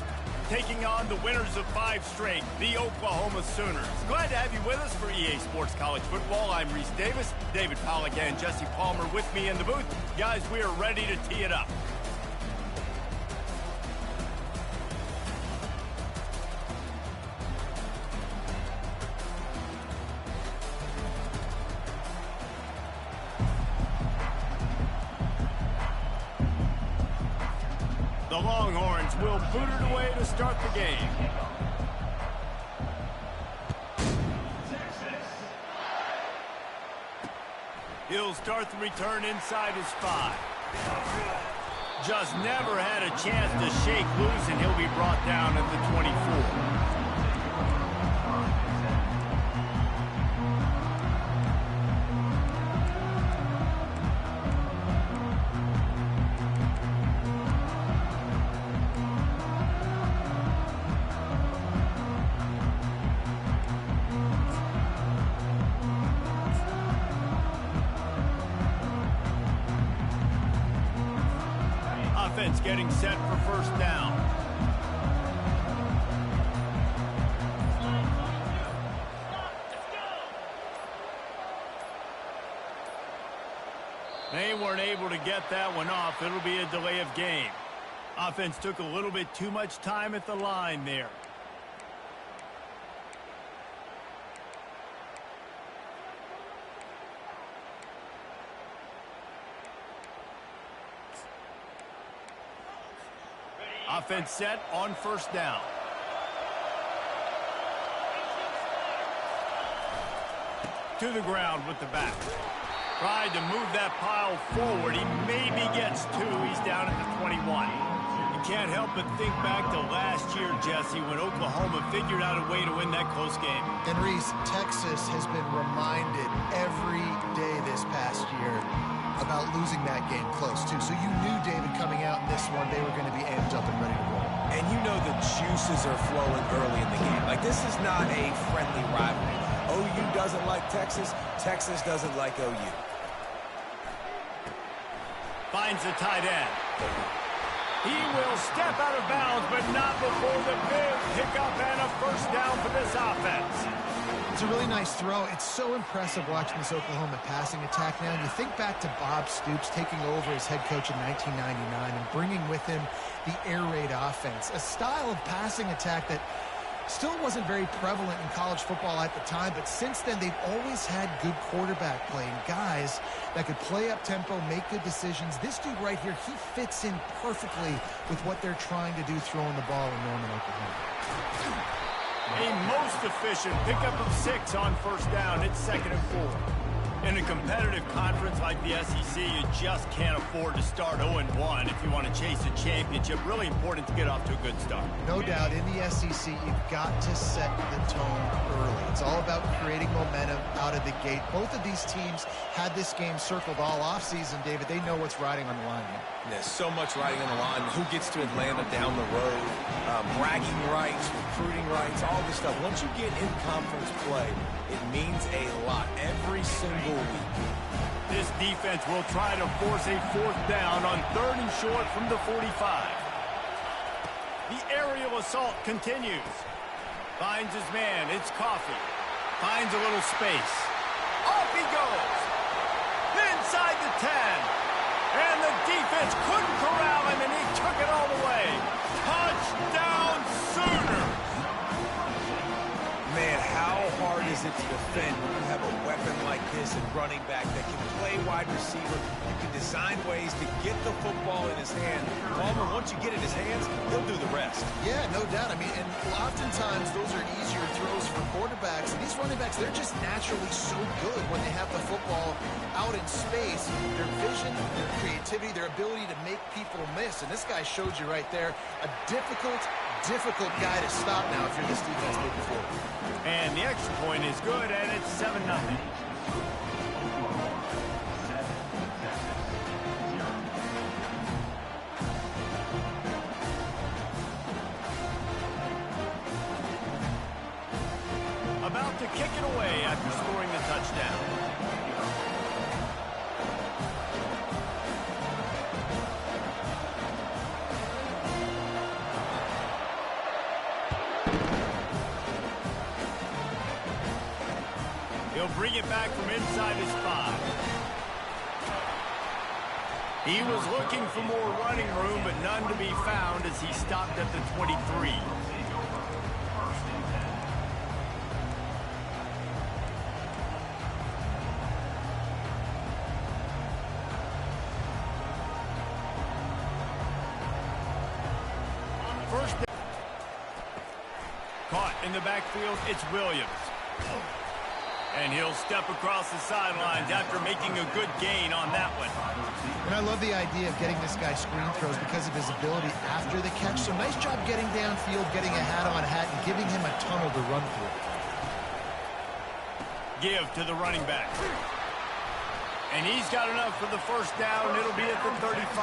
taking on the winners of 5 straight, the Oklahoma Sooners. Glad to have you with us for EA Sports College Football. I'm Reese Davis, David Pollack and Jesse Palmer with me in the booth. Guys, we are ready to tee it up. The Longhorns will boot it away to start the game. He'll start the return inside his 5. Just never had a chance to shake loose, and he'll be brought down at the 24. Offense getting set for first down. They weren't able to get that one off. It'll be a delay of game. Offense took a little bit too much time at the line there. Offense set on first down. To the ground with the back. Tried to move that pile forward. He maybe gets 2. He's down at the 21. You can't help but think back to last year, Jesse, when Oklahoma figured out a way to win that close game. And Reese, Texas has been reminded every day this past year about losing that game close, too. So you knew, David, coming out in this one, they were going to be amped up and ready to roll. And you know the juices are flowing early in the game. Like, this is not a friendly rivalry. OU doesn't like Texas. Texas doesn't like OU. Finds the tight end. He will step out of bounds, but not before the big pickup and a first down for this offense. It's a really nice throw. It's so impressive watching this Oklahoma passing attack now. And you think back to Bob Stoops taking over as head coach in 1999 and bringing with him the air raid offense, a style of passing attack that Still wasn't very prevalent in college football at the time, but since then they've always had good quarterback play and guys that could play up tempo, make good decisions. This dude right here, he fits in perfectly with what they're trying to do throwing the ball in Norman, Oklahoma. A most efficient pickup of 6 on first down. It's 2nd and 4. In a competitive conference like the SEC, you just can't afford to start 0-1 if you want to chase a championship. Really important to get off to a good start. No doubt, in the SEC, you've got to set the tone early. It's all about creating momentum out of the gate. Both of these teams had this game circled all offseason, David. They know what's riding on the line here. There's so much riding on the line. Who gets to Atlanta down the road? Bragging rights, recruiting rights, all this stuff. Once you get in conference play, it means a lot every single week. This defense will try to force a 4th down on 3rd and short from the 45. The aerial assault continues. Finds his man. It's Coffee. Finds a little space. Off he goes. Inside the 10. And the defense couldn't corral him, and he took it all the way. Touchdown, Sooners! Man, how hard is it to defend when you have a weapon like this and running back that can play wide receiver? You can design ways to get the football in his hand. Palmer, once you get it in his hands, he'll do the rest. Yeah, no doubt. I mean, and oftentimes those are easier throws for quarterbacks. And these running backs, they're just naturally so good when they have the football out in space. Their vision, their creativity, their ability to make people miss. And this guy showed you right there a difficult guy to stop now if you're this defense moving forward. And the extra point is good, and it's 7-0. About to kick it away after scoring the touchdown. He'll bring it back from inside his 5. He was looking for more running room, but none to be found as he stopped at the 23. First down. Caught in the backfield, it's Williams. And he'll step across the sidelines after making a good gain on that one. And I love the idea of getting this guy screen throws because of his ability after the catch. So nice job getting downfield, getting a hat-on hat, and giving him a tunnel to run through. Give to the running back. And he's got enough for the first down. It'll be at the 35.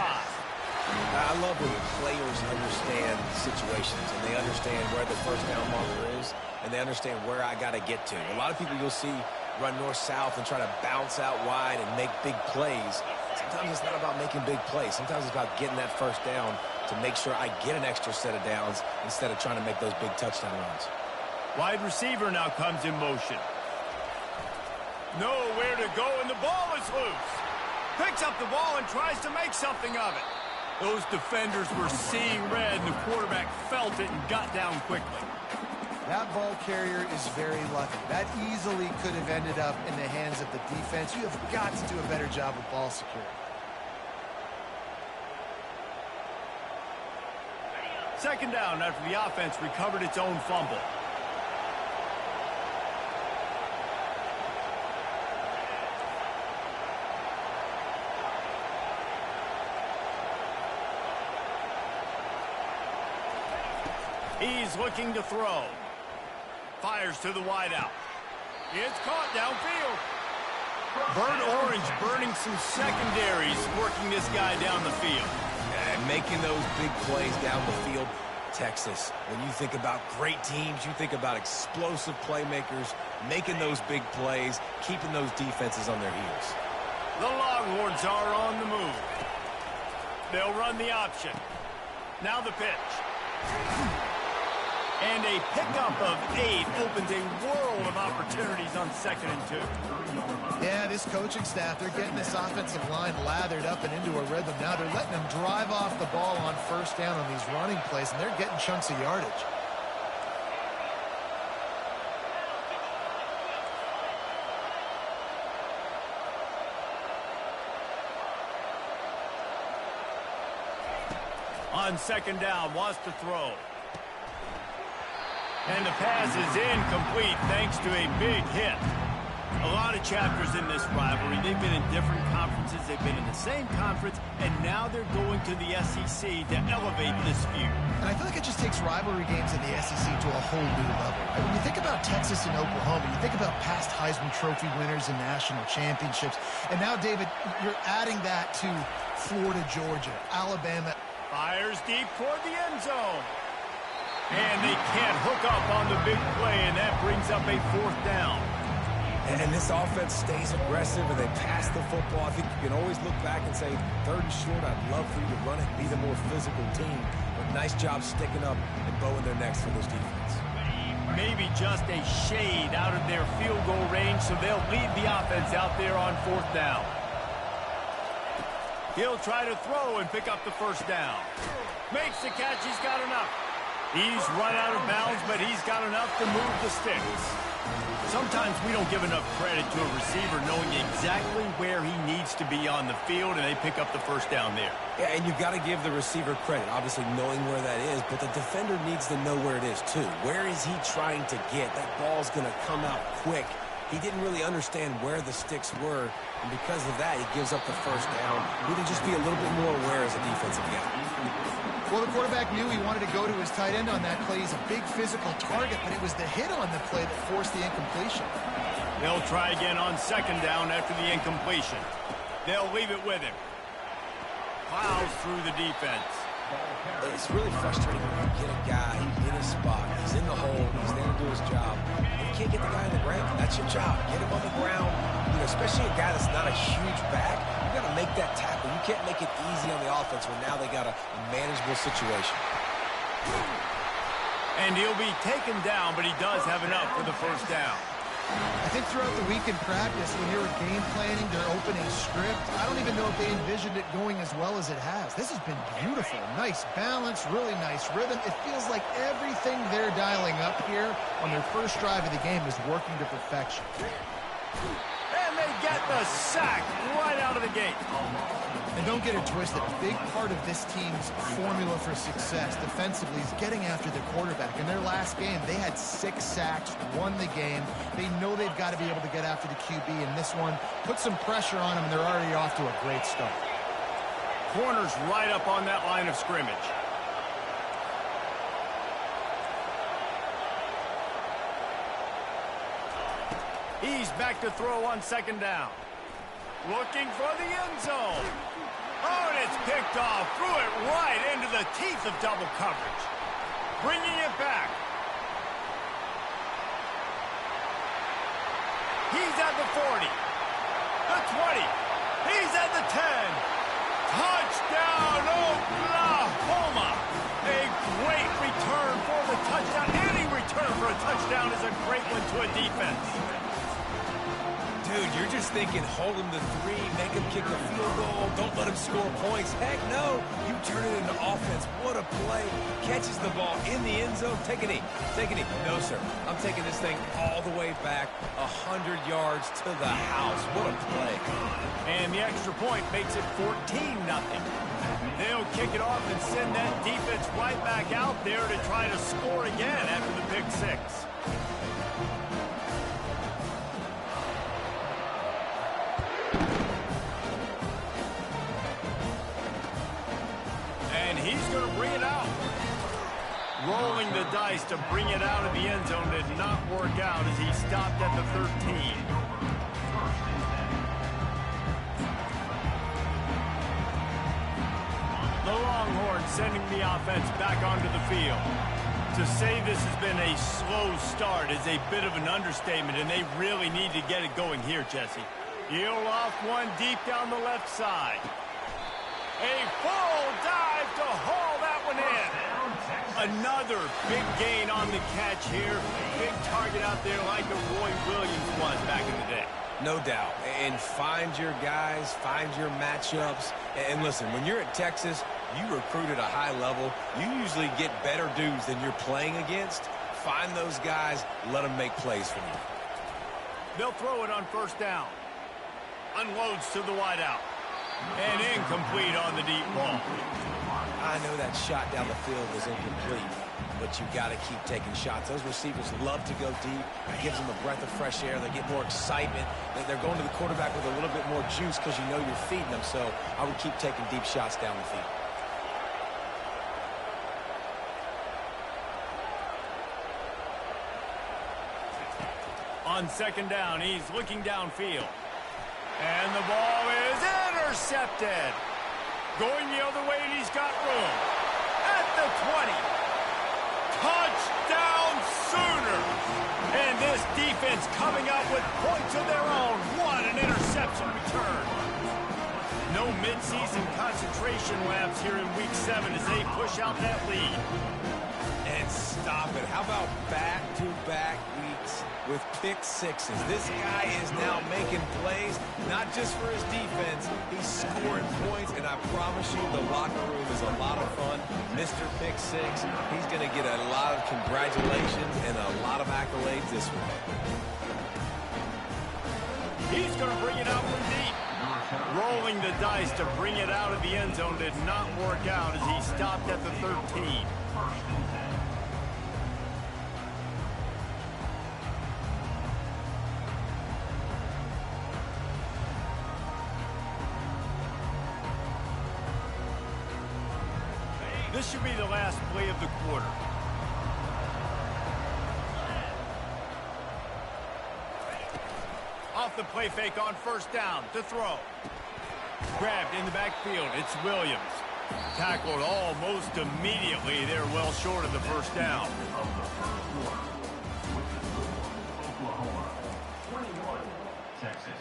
I love when players understand situations and they understand where the first down marker is and they understand where I got to get to. A lot of people you'll see run north-south and try to bounce out wide and make big plays. Sometimes it's not about making big plays. Sometimes it's about getting that first down to make sure I get an extra set of downs instead of trying to make those big touchdown runs. Wide receiver now comes in motion. Nowhere to go, and the ball is loose. Picks up the ball and tries to make something of it. Those defenders were seeing red, and the quarterback felt it and got down quickly. That ball carrier is very lucky. That easily could have ended up in the hands of the defense. You have got to do a better job with ball security. Second down after the offense recovered its own fumble. He's looking to throw. Fires to the wideout. It's caught downfield. Burnt Orange burning some secondaries, working this guy down the field. And making those big plays down the field. Texas, when you think about great teams, you think about explosive playmakers, making those big plays, keeping those defenses on their heels. The Longhorns are on the move. They'll run the option. Now the pitch. And a pickup of 8 opens a world of opportunities on 2nd and 2. Yeah, this coaching staff, they're getting this offensive line lathered up and into a rhythm now. They're letting them drive off the ball on first down on these running plays, and they're getting chunks of yardage. On second down, wants to throw. And the pass is incomplete thanks to a big hit. A lot of chapters in this rivalry. They've been in different conferences. They've been in the same conference. And now they're going to the SEC to elevate this feud. And I feel like it just takes rivalry games in the SEC to a whole new level. Right? When you think about Texas and Oklahoma, you think about past Heisman Trophy winners and national championships. And now, David, you're adding that to Florida, Georgia, Alabama. Fires deep toward the end zone. And they can't hook up on the big play, and that brings up a fourth down. And this offense stays aggressive, and they pass the football. I think you can always look back and say, 3rd and short, I'd love for you to run it, be the more physical team. But nice job sticking up and bowing their necks for this defense. Maybe just a shade out of their field goal range, so they'll lead the offense out there on 4th down. He'll try to throw and pick up the first down. Makes the catch. He's got enough. He's run out of bounds, but he's got enough to move the sticks. Sometimes we don't give enough credit to a receiver knowing exactly where he needs to be on the field, and they pick up the first down there. Yeah, and you've got to give the receiver credit, obviously knowing where that is, but the defender needs to know where it is too. Where is he trying to get? That ball's going to come out quick. He didn't really understand where the sticks were, and because of that, he gives up the first down. We need to just be a little bit more aware as a defensive guy. Well, the quarterback knew he wanted to go to his tight end on that play. He's a big physical target, but it was the hit on the play that forced the incompletion. They'll try again on second down after the incompletion. They'll leave it with him. Plows through the defense. It's really frustrating when you get a guy in his spot. He's in the hole. He's there to do his job. And you can't get the guy on the ground. That's your job. Get him on the ground. You know, especially a guy that's not a huge back. You got to make that tackle. You can't make it easy on the offense when now they got a manageable situation. And he'll be taken down, but he does have enough for the first down. I think throughout the week in practice, when they were game planning their opening script, I don't even know if they envisioned it going as well as it has. This has been beautiful. Nice balance, really nice rhythm. It feels like everything they're dialing up here on their first drive of the game is working to perfection. And they get the sack right out of the gate. And don't get it twisted. A big part of this team's formula for success defensively is getting after the quarterback. In their last game, they had 6 sacks, won the game. They know they've got to be able to get after the QB, and this one put some pressure on them, and they're already off to a great start. Corners right up on that line of scrimmage. He's back to throw on second down. Looking for the end zone. Oh, and it's picked off. Threw it right into the teeth of double coverage. Bringing it back. He's at the 40. The 20. He's at the 10. Touchdown, Oklahoma. A great return for the touchdown. Any return for a touchdown is a great one to a defense. Dude, you're just thinking, hold him to 3, make him kick a field goal, don't let him score points. Heck no, you turn it into offense. What a play. Catches the ball in the end zone. Take a knee. Take a knee. No, sir. I'm taking this thing all the way back 100 yards to the house. What a play. And the extra point makes it 14-0. They'll kick it off and send that defense right back out there to try to score again after the pick 6. He's going to bring it out. Rolling the dice to bring it out of the end zone did not work out as he stopped at the 13. The Longhorns sending the offense back onto the field. To say this has been a slow start is a bit of an understatement, and they really need to get it going here, Jesse. Heel off one deep down the left side. A full dive to haul that one in. Another big gain on the catch here. Big target out there like a Roy Williams was back in the day. No doubt. And find your guys, find your matchups. And listen, when you're at Texas, you recruit at a high level. You usually get better dudes than you're playing against. Find those guys, let them make plays for you. They'll throw it on first down. Unloads to the wideout. And incomplete on the deep ball. I know that shot down the field was incomplete, but you got to keep taking shots. Those receivers love to go deep. It gives them a breath of fresh air. They get more excitement. They're going to the quarterback with a little bit more juice because you know you're feeding them. So I would keep taking deep shots down the field. On second down, he's looking downfield. And the ball is intercepted. Going the other way, and he's got room. At the 20. Touchdown Sooners. And this defense coming up with points of their own. What an interception return. No midseason concentration laps here in Week 7 as they push out that lead. And stop it. How about back-to-back weeks with pick sixes? This guy is now making plays, not just for his defense. He's scoring points, and I promise you the locker room is a lot of fun. Mr. Pick Six, he's going to get a lot of congratulations and a lot of accolades this week. He's going to bring it out from deep. Rolling the dice to bring it out of the end zone did not work out as he stopped at the 13. This should be the last play of the quarter. Off the play fake on first down to throw. Grabbed in the backfield. It's Williams. Tackled almost immediately. They're well short of the first down. Oklahoma 21, Texas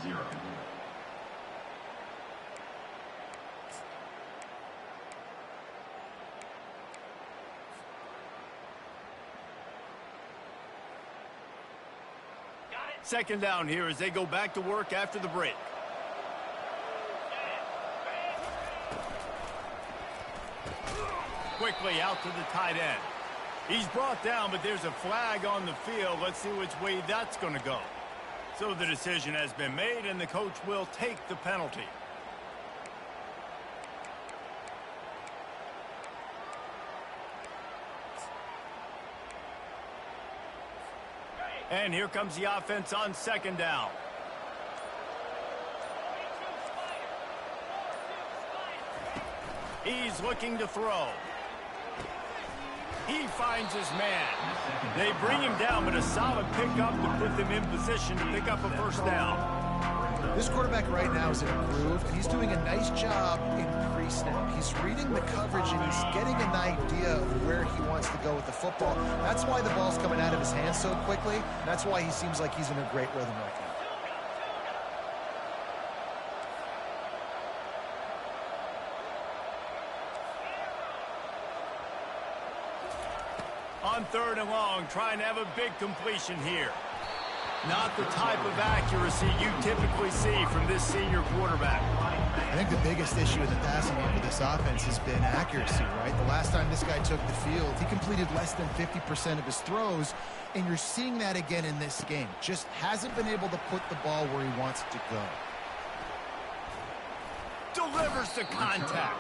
0. Second down here as they go back to work after the break. Quickly out to the tight end. He's brought down, but there's a flag on the field. Let's see which way that's going to go. So the decision has been made, and the coach will take the penalty. And here comes the offense on second down. He's looking to throw. He finds his man. They bring him down, but a solid pickup to put them in position to pick up a first down. This quarterback right now is in a groove, and he's doing a nice job in pre-snap. He's reading the coverage, and he's getting an idea of where he wants to go with the football. That's why the ball's coming out of his hands so quickly. That's why he seems like he's in a great rhythm right now. On third and long, trying to have a big completion here. Not the type of accuracy you typically see from this senior quarterback. I think the biggest issue in the passing game for this offense has been accuracy, right? The last time this guy took the field, he completed less than 50% of his throws, and you're seeing that again in this game. Just hasn't been able to put the ball where he wants it to go. Delivers the contact.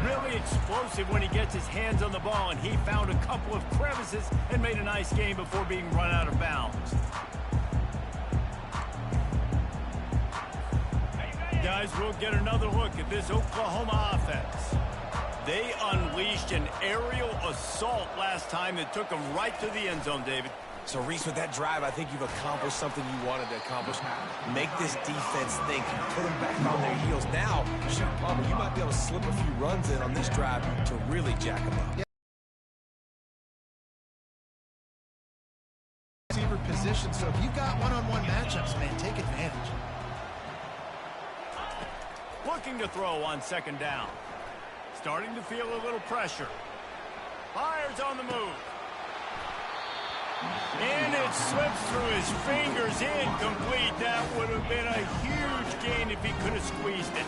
Really explosive when he gets his hands on the ball, and he found a couple of crevices and made a nice game before being run out of bounds. Guys, we'll get another look at this Oklahoma offense. They unleashed an aerial assault last time that took them right to the end zone, David. So, Reese, with that drive, I think you've accomplished something you wanted to accomplish. Make this defense think. Put them back on their heels. Now, shoot, Palmer, you might be able to slip a few runs in on this drive to really jack them up. Yeah. Receiver position, so if you've got one-on-one matchups, man, take advantage. Looking to throw on second down. Starting to feel a little pressure. Fires on the move. And it slips through his fingers, incomplete. That would have been a huge gain if he could have squeezed it.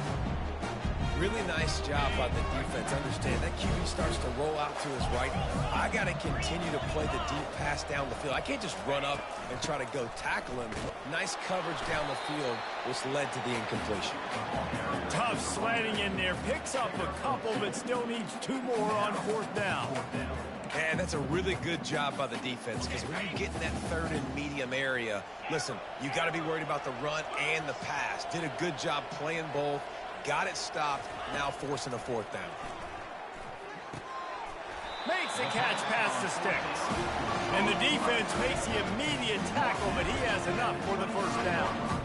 Really nice job by the defense. Understand that QB starts to roll out to his right. I got to continue to play the deep pass down the field. I can't just run up and try to go tackle him. Nice coverage down the field, which led to the incompletion. Tough slanting in there. Picks up a couple, but still needs 2 more on 4th down. And that's a really good job by the defense, because when you get in that 3rd and medium area, listen, you got to be worried about the run and the pass. Did a good job playing both. Got it stopped, now forcing a 4th down. Makes a catch past the sticks. And the defense makes the immediate tackle, but he has enough for the 1st down.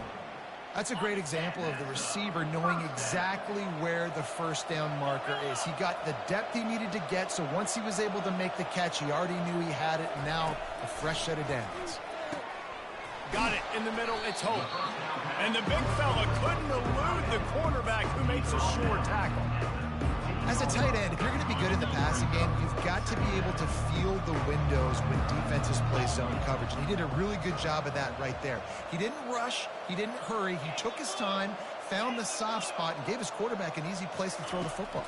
That's a great example of the receiver knowing exactly where the 1st down marker is. He got the depth he needed to get, so once he was able to make the catch, he already knew he had it, and now a fresh set of downs. Got it in the middle, it's Hope. And the big fella couldn't elude the cornerback who makes a sure tackle. As a tight end, if you're going to be good in the passing game, you've got to be able to feel the windows when defenses play zone coverage. And he did a really good job of that right there. He didn't rush, he didn't hurry, he took his time, found the soft spot, and gave his quarterback an easy place to throw the football.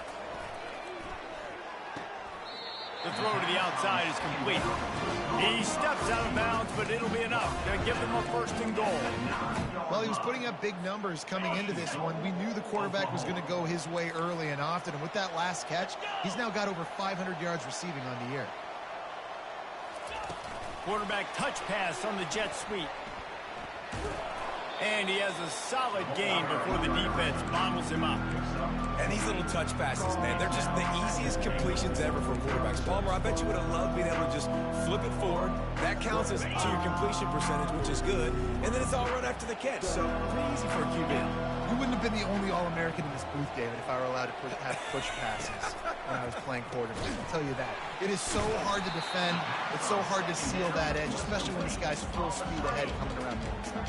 The throw to the outside is complete. He steps out of bounds, but it'll be enough to give them a 1st and goal. Well, he was putting up big numbers coming into this one. We knew the quarterback was going to go his way early and often, and with that last catch, he's now got over 500 yards receiving on the year. Quarterback touch pass on the jet sweep. And he has a solid game before the defense bottles him up. And these little touch passes, man, they're just the easiest completions ever for quarterbacks. Palmer, I bet you would have loved being able to just flip it forward. That counts as to your completion percentage, which is good. And then it's all run after the catch, so pretty easy for a QB. You wouldn't have been the only All-American in this booth, David, if I were allowed to have push passes when I was playing quarterback. I'll tell you that. It is so hard to defend. It's so hard to seal that edge, especially when this guy's full speed ahead coming around the inside.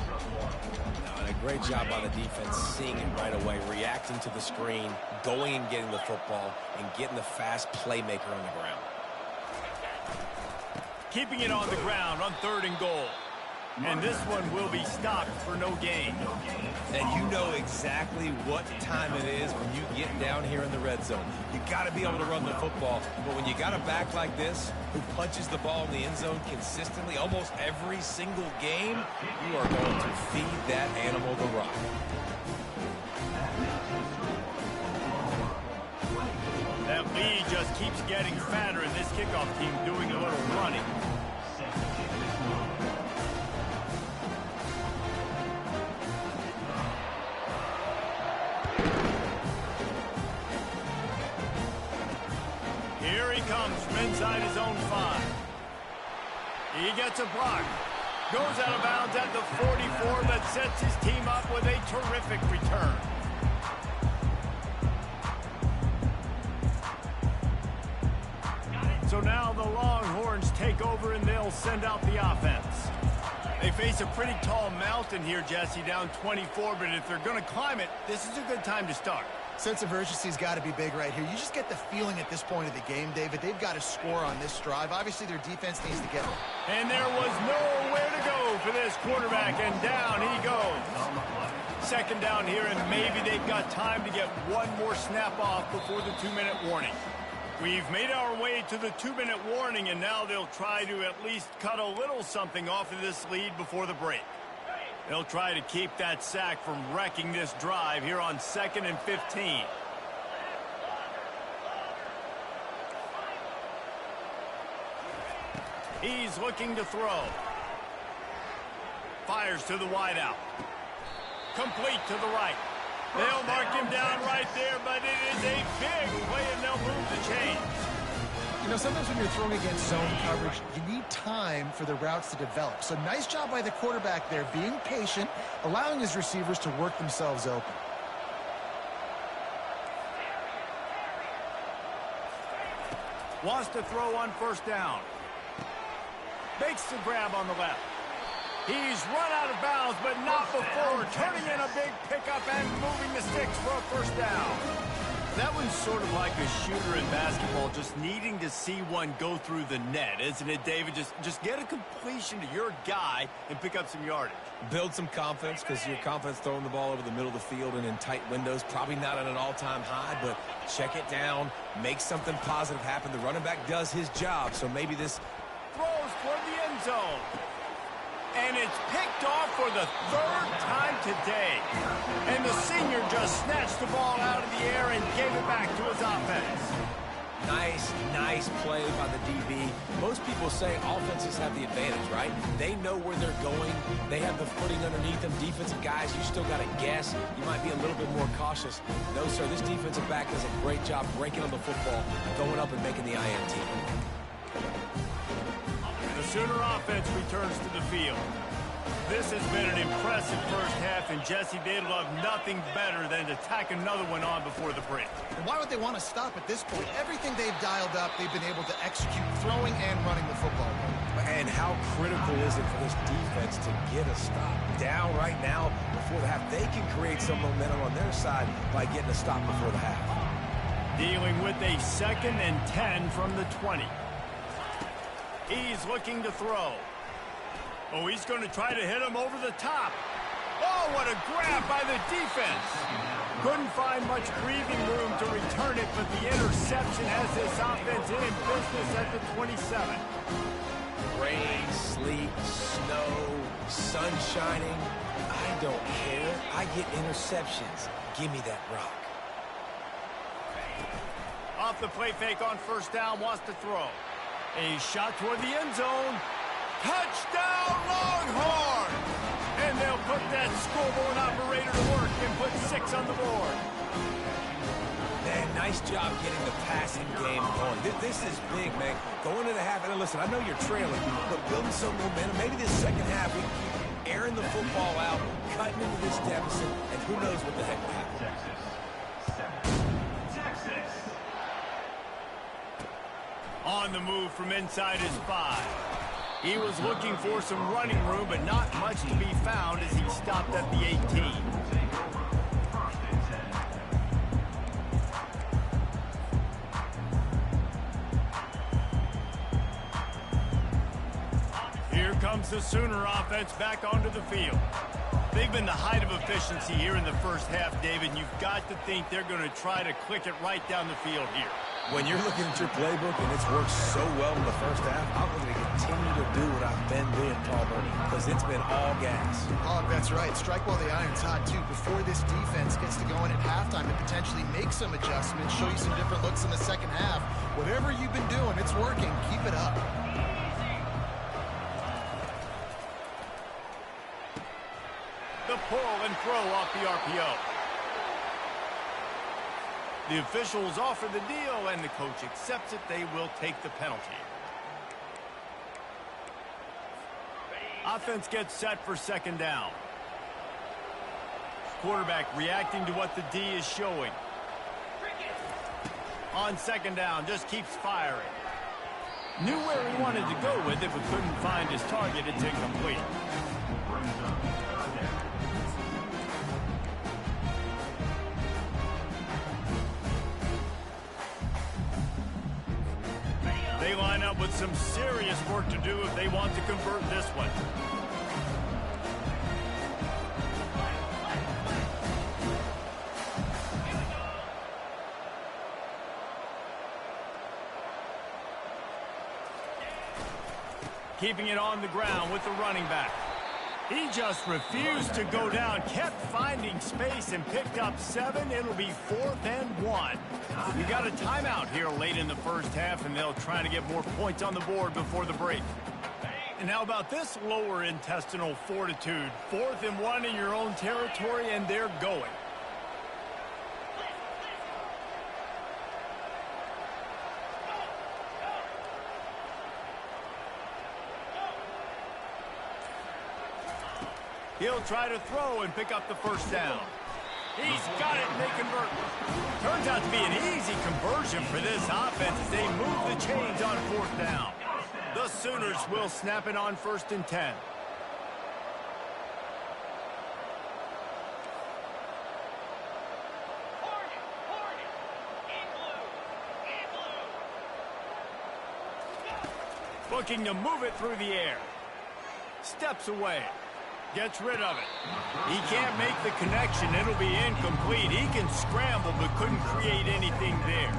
And a great job by the defense, seeing it right away, reacting to the screen, going and getting the football, and getting the fast playmaker on the ground. Keeping it on the ground on 3rd and goal. And this one will be stopped for no gain. And you know exactly what time it is when you get down here in the red zone. You got to be able to run the football, but when you got a back like this who punches the ball in the end zone consistently almost every single game, you are going to feed that animal the rock. That lead just keeps getting fatter, and this kickoff team doing a little running. Here he comes from inside his own 5. He gets a block. Goes out of bounds at the 44, but sets his team up with a terrific return. So now the Longhorns take over and they'll send out the offense. They face a pretty tall mountain here, Jesse, down 24, but if they're going to climb it, this is a good time to start. Sense of urgency's got to be big right here. You just get the feeling at this point of the game, David, they've got to score on this drive. Obviously, their defense needs to get it. And there was nowhere to go for this quarterback, and down he goes. 2nd down here, and maybe they've got time to get one more snap off before the 2-minute warning. We've made our way to the 2-minute warning, and now they'll try to at least cut a little something off of this lead before the break. They'll try to keep that sack from wrecking this drive here on 2nd and 15. He's looking to throw. Fires to the wideout. Complete to the right. They'll mark him down right there, but it is a big play, and they'll move the chains. You know, sometimes when you're throwing against zone coverage, you need time for the routes to develop. So nice job by the quarterback there, being patient, allowing his receivers to work themselves open. Wants to throw on 1st down. Makes the grab on the left. He's run out of bounds, but not before turning in a big pickup and moving the sticks for a 1st down. That one's sort of like a shooter in basketball, just needing to see one go through the net, isn't it, David? Just get a completion to your guy and pick up some yardage. Build some confidence, because your confidence throwing the ball over the middle of the field and in tight windows, probably not at an all-time high, but check it down, make something positive happen. The running back does his job, so maybe this throws toward the end zone. And it's picked off for the third time today. And the senior just snatched the ball out of the air and gave it back to his offense. Nice play by the DB. Most people say offenses have the advantage, right? They know where they're going. They have the footing underneath them. Defensive guys, you still got to guess. You might be a little bit more cautious. No, sir, this defensive back does a great job breaking on the football, going up and making the INT. The Sooner offense returns to the field. This has been an impressive first half, and Jesse, they'd love nothing better than to tack another one on before the break. And why would they want to stop at this point? Everything they've dialed up, they've been able to execute throwing and running the football. And how critical is it for this defense to get a stop down right now before the half? They can create some momentum on their side by getting a stop before the half. Dealing with a 2nd and 10 from the 20. He's looking to throw. Oh, he's going to try to hit him over the top. Oh, what a grab by the defense. Couldn't find much breathing room to return it, but the interception has this offense in business at the 27. Rain, sleet, snow, sun shining. I don't care. I get interceptions. Give me that rock. Off the play fake on first down, wants to throw. A shot toward the end zone. Touchdown, Longhorn! And they'll put that scoreboard operator to work and put 6 on the board. Man, nice job getting the passing game going. This is big, man. Going into the half, and listen, I know you're trailing, but building some momentum. Maybe this second half, we can keep airing the football out, cutting into this deficit, and who knows what the heck will happen. Texas. On the move from inside his 5. He was looking for some running room, but not much to be found as he stopped at the 18. Here comes the Sooner offense back onto the field. They've been the height of efficiency here in the first half, David. You've got to think they're going to try to click it right down the field here. When you're looking at your playbook and it's worked so well in the first half, I'm going to continue to do what I've been doing, Palmer, because it's been all gas. Oh, that's right. Strike while the iron's hot, too. Before this defense gets to go in at halftime to potentially make some adjustments, show you some different looks in the second half. Whatever you've been doing, it's working. Keep it up. The pull and throw off the RPO. The officials offer the deal, and the coach accepts it. They will take the penalty. Offense gets set for 2nd down. Quarterback reacting to what the D is showing. On 2nd down, just keeps firing. Knew where he wanted to go with it, but couldn't find his target. It's incomplete. They line up with some serious work to do if they want to convert this one. Keeping it on the ground with the running back. He just refused to go down, kept finding space and picked up 7. It'll be 4th and 1. We got a timeout here late in the first half, and they'll try to get more points on the board before the break. And how about this lower intestinal fortitude? 4th and 1 in your own territory, and they're going. He'll try to throw and pick up the first down. He's got it, and they convert. Turns out to be an easy conversion for this offense as they move the chains on 4th down. The Sooners will snap it on 1st and 10. Looking to move it through the air. Steps away. Gets rid of it. He can't make the connection. It'll be incomplete. He can scramble, but couldn't create anything there.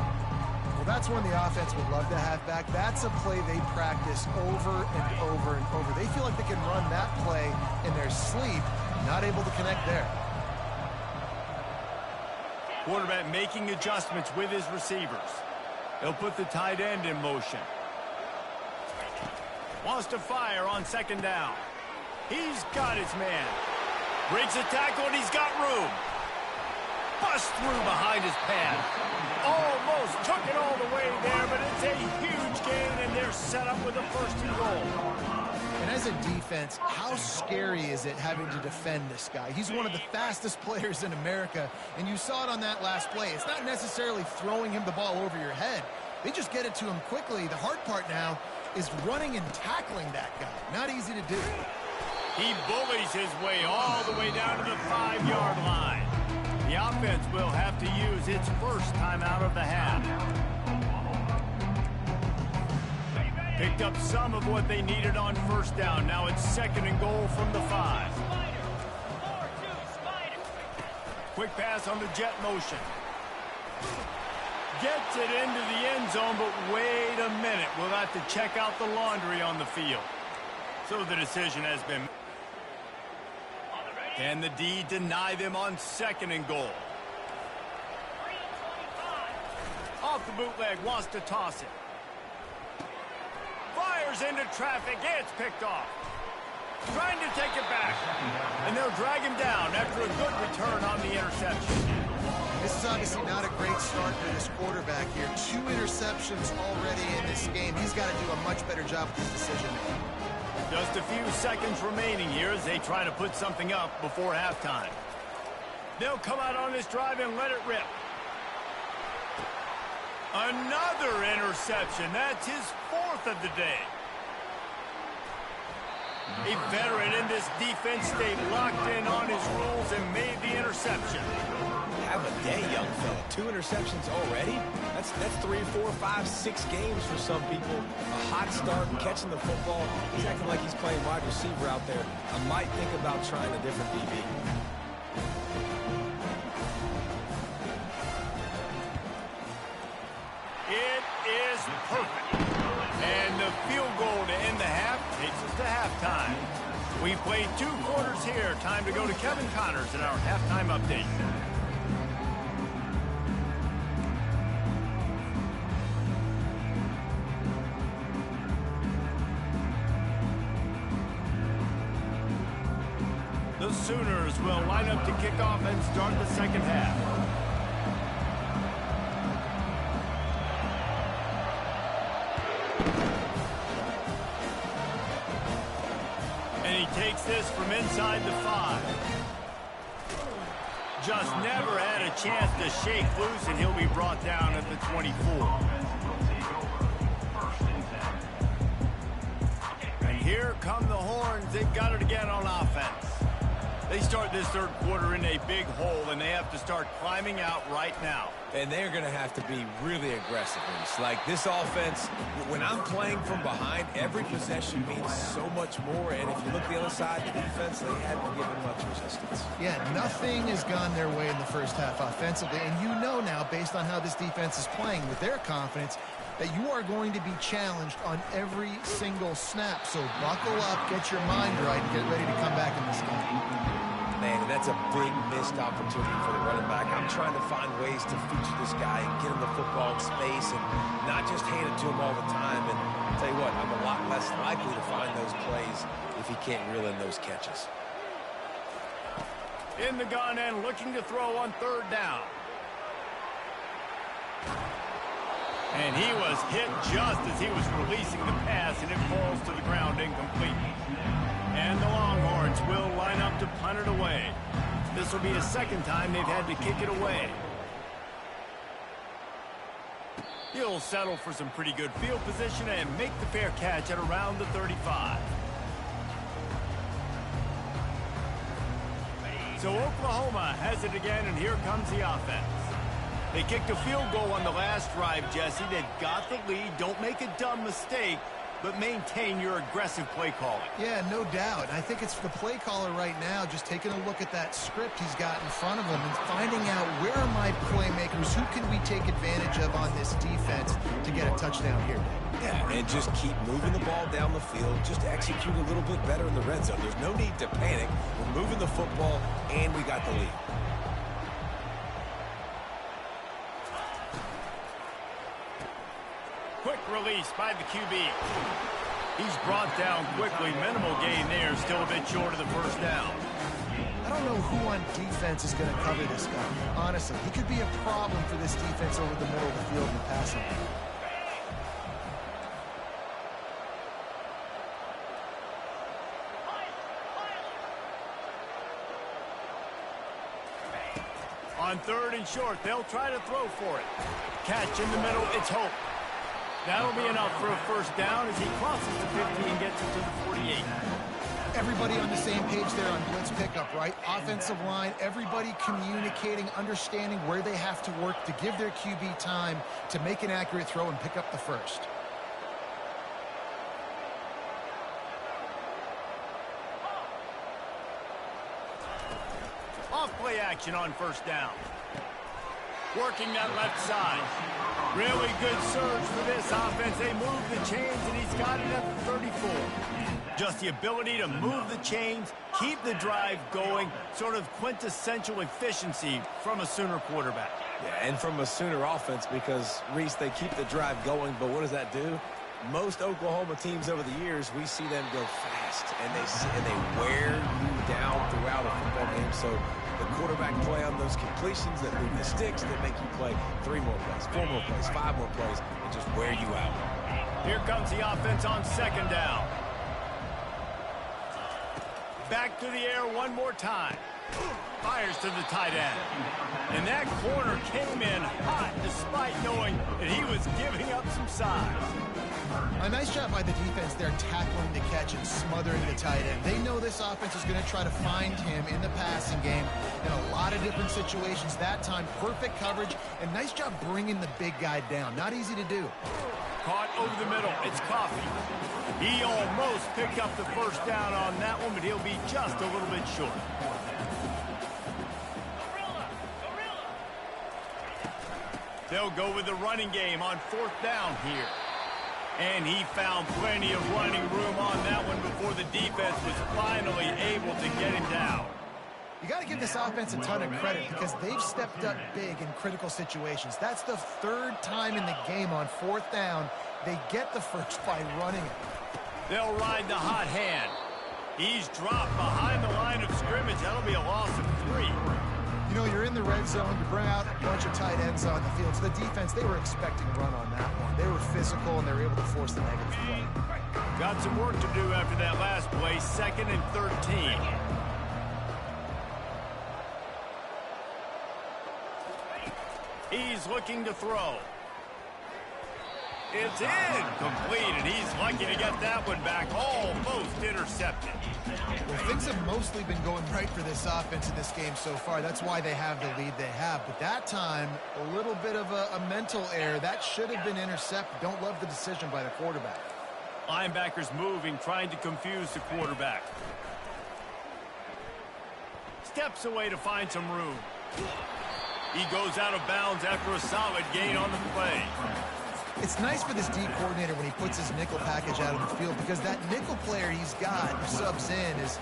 Well, that's one the offense would love to have back. That's a play they practice over and over and over. They feel like they can run that play in their sleep. Not able to connect there. Quarterback making adjustments with his receivers. He'll put the tight end in motion. Wants to fire on second down. He's got his man. Breaks the tackle, and he's got room. Busts through behind his pad. Almost took it all the way there, but it's a huge gain, and they're set up with a first and goal. And as a defense, how scary is it having to defend this guy? He's one of the fastest players in America, and you saw it on that last play. It's not necessarily throwing him the ball over your head. They just get it to him quickly. The hard part now is running and tackling that guy. Not easy to do. He bullies his way all the way down to the 5-yard line. The offense will have to use its first timeout of the half. Picked up some of what they needed on first down. Now it's second and goal from the 5. Quick pass on the jet motion. Gets it into the end zone, but wait a minute. We'll have to check out the laundry on the field. So the decision has been... Can the D deny them on second and goal? Off the bootleg, wants to toss it. Fires into traffic, it's picked off. Trying to take it back. And they'll drag him down after a good return on the interception. This is obviously not a great start for this quarterback here. 2 interceptions already in this game. He's got to do a much better job with his decision making. Just a few seconds remaining here as they try to put something up before halftime. They'll come out on this drive and let it rip. Another interception. That's his 4th of the day. A veteran in this defense stayed locked in on his rules and made the interception. Have a day, young fella. 2 interceptions already? That's 3, 4, 5, 6 games for some people. A hot start, catching the football. He's acting like he's playing wide receiver out there. I might think about trying a different DB. It is perfect. And the field goal to end the half takes us to halftime. We played 2 quarters here. Time to go to Kevin Connors in our halftime update. The Sooners will line up to kick off and start the second half. And he takes this from inside the 5. Just never had a chance to shake loose, and he'll be brought down at the 24. And here come the Horns. They've got it again on offense. They start this third quarter in a big hole, and they have to start climbing out right now. And they're going to have to be really aggressive. It's like this offense, when I'm playing from behind, every possession means so much more. And if you look the other side, the defense, they haven't given much resistance. Yeah, nothing has gone their way in the first half offensively. And you know now, based on how this defense is playing with their confidence, that you are going to be challenged on every single snap. So buckle up, get your mind right, and get ready to come back in this game. Man, and that's a big missed opportunity for the running back. I'm trying to find ways to feature this guy and get him the football in space and not just hand it to him all the time. And I'll tell you what, I'm a lot less likely to find those plays if he can't reel in those catches. In the gun and looking to throw on third down. And he was hit just as he was releasing the pass, and it falls to the ground incomplete. And the Longhorns will line up to punt it away. This will be the second time they've had to kick it away. He'll settle for some pretty good field position and make the fair catch at around the 35. So Oklahoma has it again, and here comes the offense. They kicked a field goal on the last drive, Jesse. They've got the lead. Don't make a dumb mistake. but maintain your aggressive play calling. Yeah, no doubt. I think it's the play caller right now just taking a look at that script he's got in front of him and finding out where are my playmakers, who can we take advantage of on this defense to get a touchdown here. Yeah, and just keep moving the ball down the field. Just execute a little bit better in the red zone. There's no need to panic. We're moving the football, and we got the lead. Quick release by the QB. He's brought down quickly. Minimal gain there. Still a bit short of the first down. I don't know who on defense is going to cover this guy. Honestly, he could be a problem for this defense over the middle of the field in the passing game. On 3rd and short, they'll try to throw for it. Catch in the middle, it's Hope. That'll be enough for a first down as he crosses the 50 and gets it to the 48. Everybody on the same page there on blitz pickup, right? Offensive line, everybody communicating, understanding where they have to work to give their QB time to make an accurate throw and pick up the first. Off play action on first down. Working that left side. Really good surge for this offense. They move the chains, and he's got it at the 34. Just the ability to move the chains, keep the drive going, sort of quintessential efficiency from a Sooner quarterback. Yeah, and from a Sooner offense because, Reese, they keep the drive going, but what does that do? Most Oklahoma teams over the years, we see them go fast, and they wear you down throughout a football game. So the quarterback play on those completions that move the sticks that make you play 3 more plays, 4 more plays, 5 more plays, and just wear you out. Here comes the offense on 2nd down. Back to the air one more time. Fires to the tight end. And that corner came in hot despite knowing that he was giving up some size. A nice job by the defense there tackling the catch and smothering the tight end. They know this offense is going to try to find him in the passing game in a lot of different situations. That time, perfect coverage, and nice job bringing the big guy down. Not easy to do. Caught over the middle. It's Coffee. He almost picked up the first down on that one, but he'll be just a little bit short. They'll go with the running game on 4th down here. And he found plenty of running room on that one before the defense was finally able to get him down. You got to give this offense a ton of credit because they've stepped up big in critical situations. That's the 3rd time in the game on 4th down. They get the first by running it. They'll ride the hot hand. He's dropped behind the line of scrimmage. That'll be a loss of 3. You know, you're in the red zone. You bring out a bunch of tight ends on the field. So the defense, they were expecting a run on that one. They were physical, and they were able to force the negative play. Got some work to do after that last play. 2nd and 13. He's looking to throw. It's incomplete, and he's lucky to get that one back. Almost intercepted. Well, things have mostly been going right for this offense in this game so far. That's why they have the lead they have. But that time, a little bit of a mental error. That should have been intercepted. Don't love the decision by the quarterback. Linebackers moving, trying to confuse the quarterback. Steps away to find some room. He goes out of bounds after a solid gain on the play. It's nice for this D coordinator when he puts his nickel package out on the field because that nickel player he's got who subs in is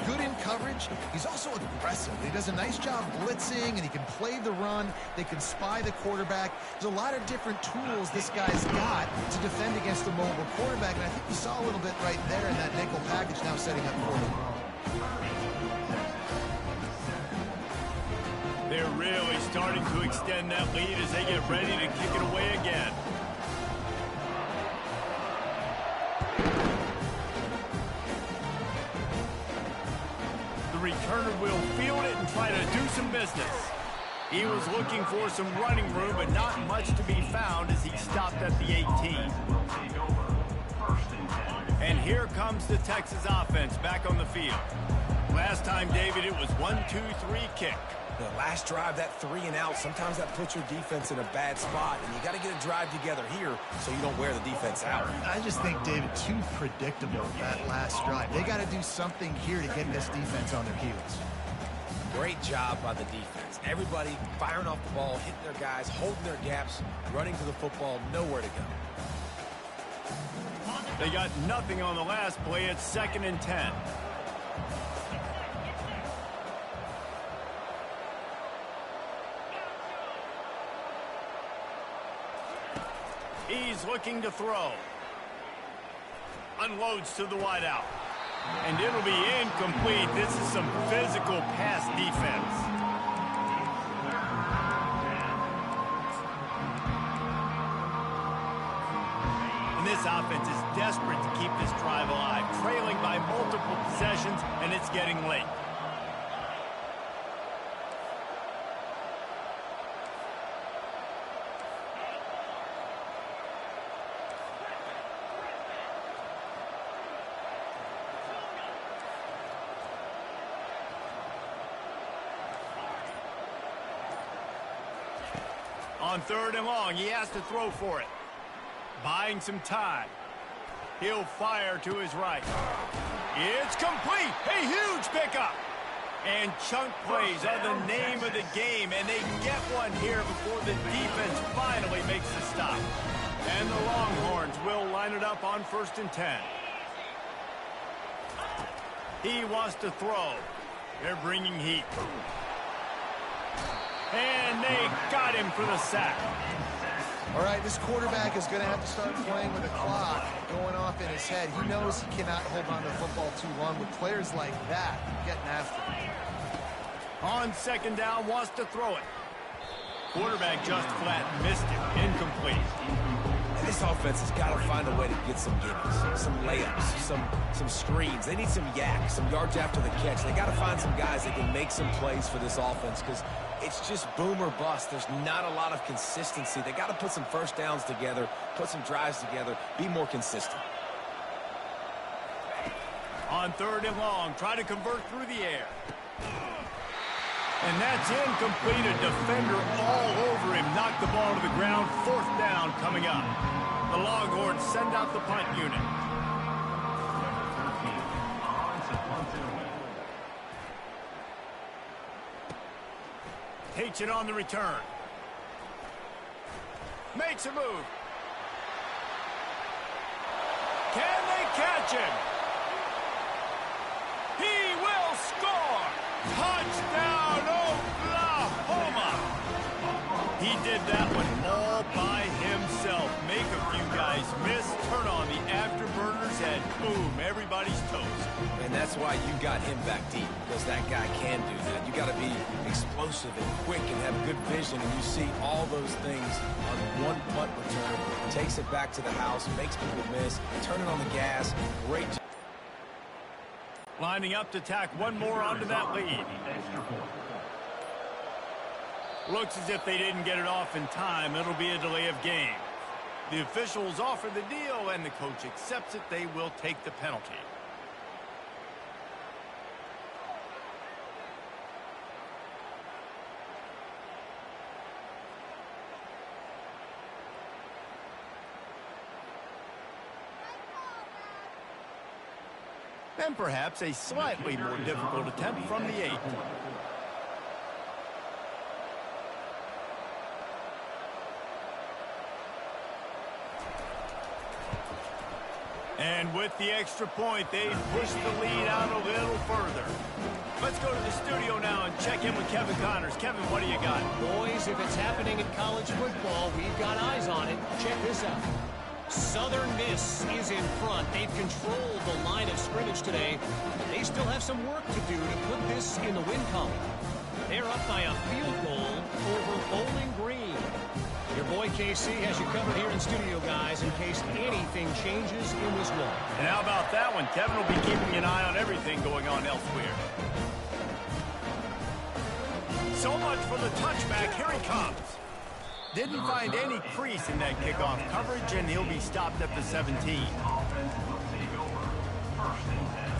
good in coverage. He's also aggressive. He does a nice job blitzing, and he can play the run. They can spy the quarterback. There's a lot of different tools this guy's got to defend against the mobile quarterback, and I think we saw a little bit right there in that nickel package now setting up for him. They're really starting to extend that lead as they get ready to kick it away again. The returner will field it and try to do some business. He was looking for some running room, but not much to be found as he stopped at the 18. And here comes the Texas offense back on the field. Last time, David, it was 1-2-3 kick. The last drive, that 3 and out, sometimes that puts your defense in a bad spot, and you got to get a drive together here so you don't wear the defense out. I just think, David, too predictable that last drive. They got to do something here to get this defense on their heels. Great job by the defense. Everybody firing off the ball, hitting their guys, holding their gaps, running to the football, nowhere to go. They got nothing on the last play. It's 2nd and 10. He's looking to throw. Unloads to the wideout. And it'll be incomplete. This is some physical pass defense. And this offense is desperate to keep this drive alive, trailing by multiple possessions, and it's getting late. On 3rd and long, he has to throw for it. Buying some time. He'll fire to his right. It's complete. A huge pickup. And chunk plays are the name of the game, and they get one here before the defense finally makes the stop. And the Longhorns will line it up on 1st and 10. He wants to throw. They're bringing heat. And they got him for the sack. All right, this quarterback is going to have to start playing with a clock going off in his head. He knows he cannot hold on to the football too long with players like that getting after him. On 2nd down, wants to throw it. Quarterback just flat missed it. Incomplete. And this offense has got to find a way to get some gimmies, some layups, some screens. They need some yaks, some yards after the catch. They got to find some guys that can make some plays for this offense because it's just boom or bust. There's not a lot of consistency. They got to put some first downs together, put some drives together, be more consistent. On 3rd and long, try to convert through the air. And that's incomplete. A defender all over him. Knocked the ball to the ground. 4th down coming up. The Longhorns send out the punt unit. Takes it on the return. Makes a move. Can they catch him? He will score! Touchdown, Oklahoma! He did that one all by himself. Make a few guys miss, turn on the afterburners, and boom, everybody's toast. And that's why you got him back deep, because that guy can do that. You got to be explosive and quick and have good vision, and you see all those things on one punt return. Takes it back to the house, makes people miss, turning on the gas. Great job. Lining up to tack one more onto that lead. Looks as if they didn't get it off in time. It'll be a delay of game. The officials offer the deal, and the coach accepts it. They will take the penalty. And perhaps a slightly more difficult attempt from the 8. And with the extra point, they push the lead out a little further. Let's go to the studio now and check in with Kevin Connors. Kevin, what do you got? Boys, if it's happening in college football, we've got eyes on it. Check this out. Southern Miss is in front. They've controlled the line of scrimmage today. They still have some work to do to put this in the win column. They're up by a field goal over Bowling Green. Your boy KC has you covered here in studio, guys, in case anything changes in this one. And how about that one? Kevin will be keeping an eye on everything going on elsewhere. So much for the touchback. Here he comes. Didn't find any crease in that kickoff coverage, and he'll be stopped at the 17. Offense will take over. 1st and 10.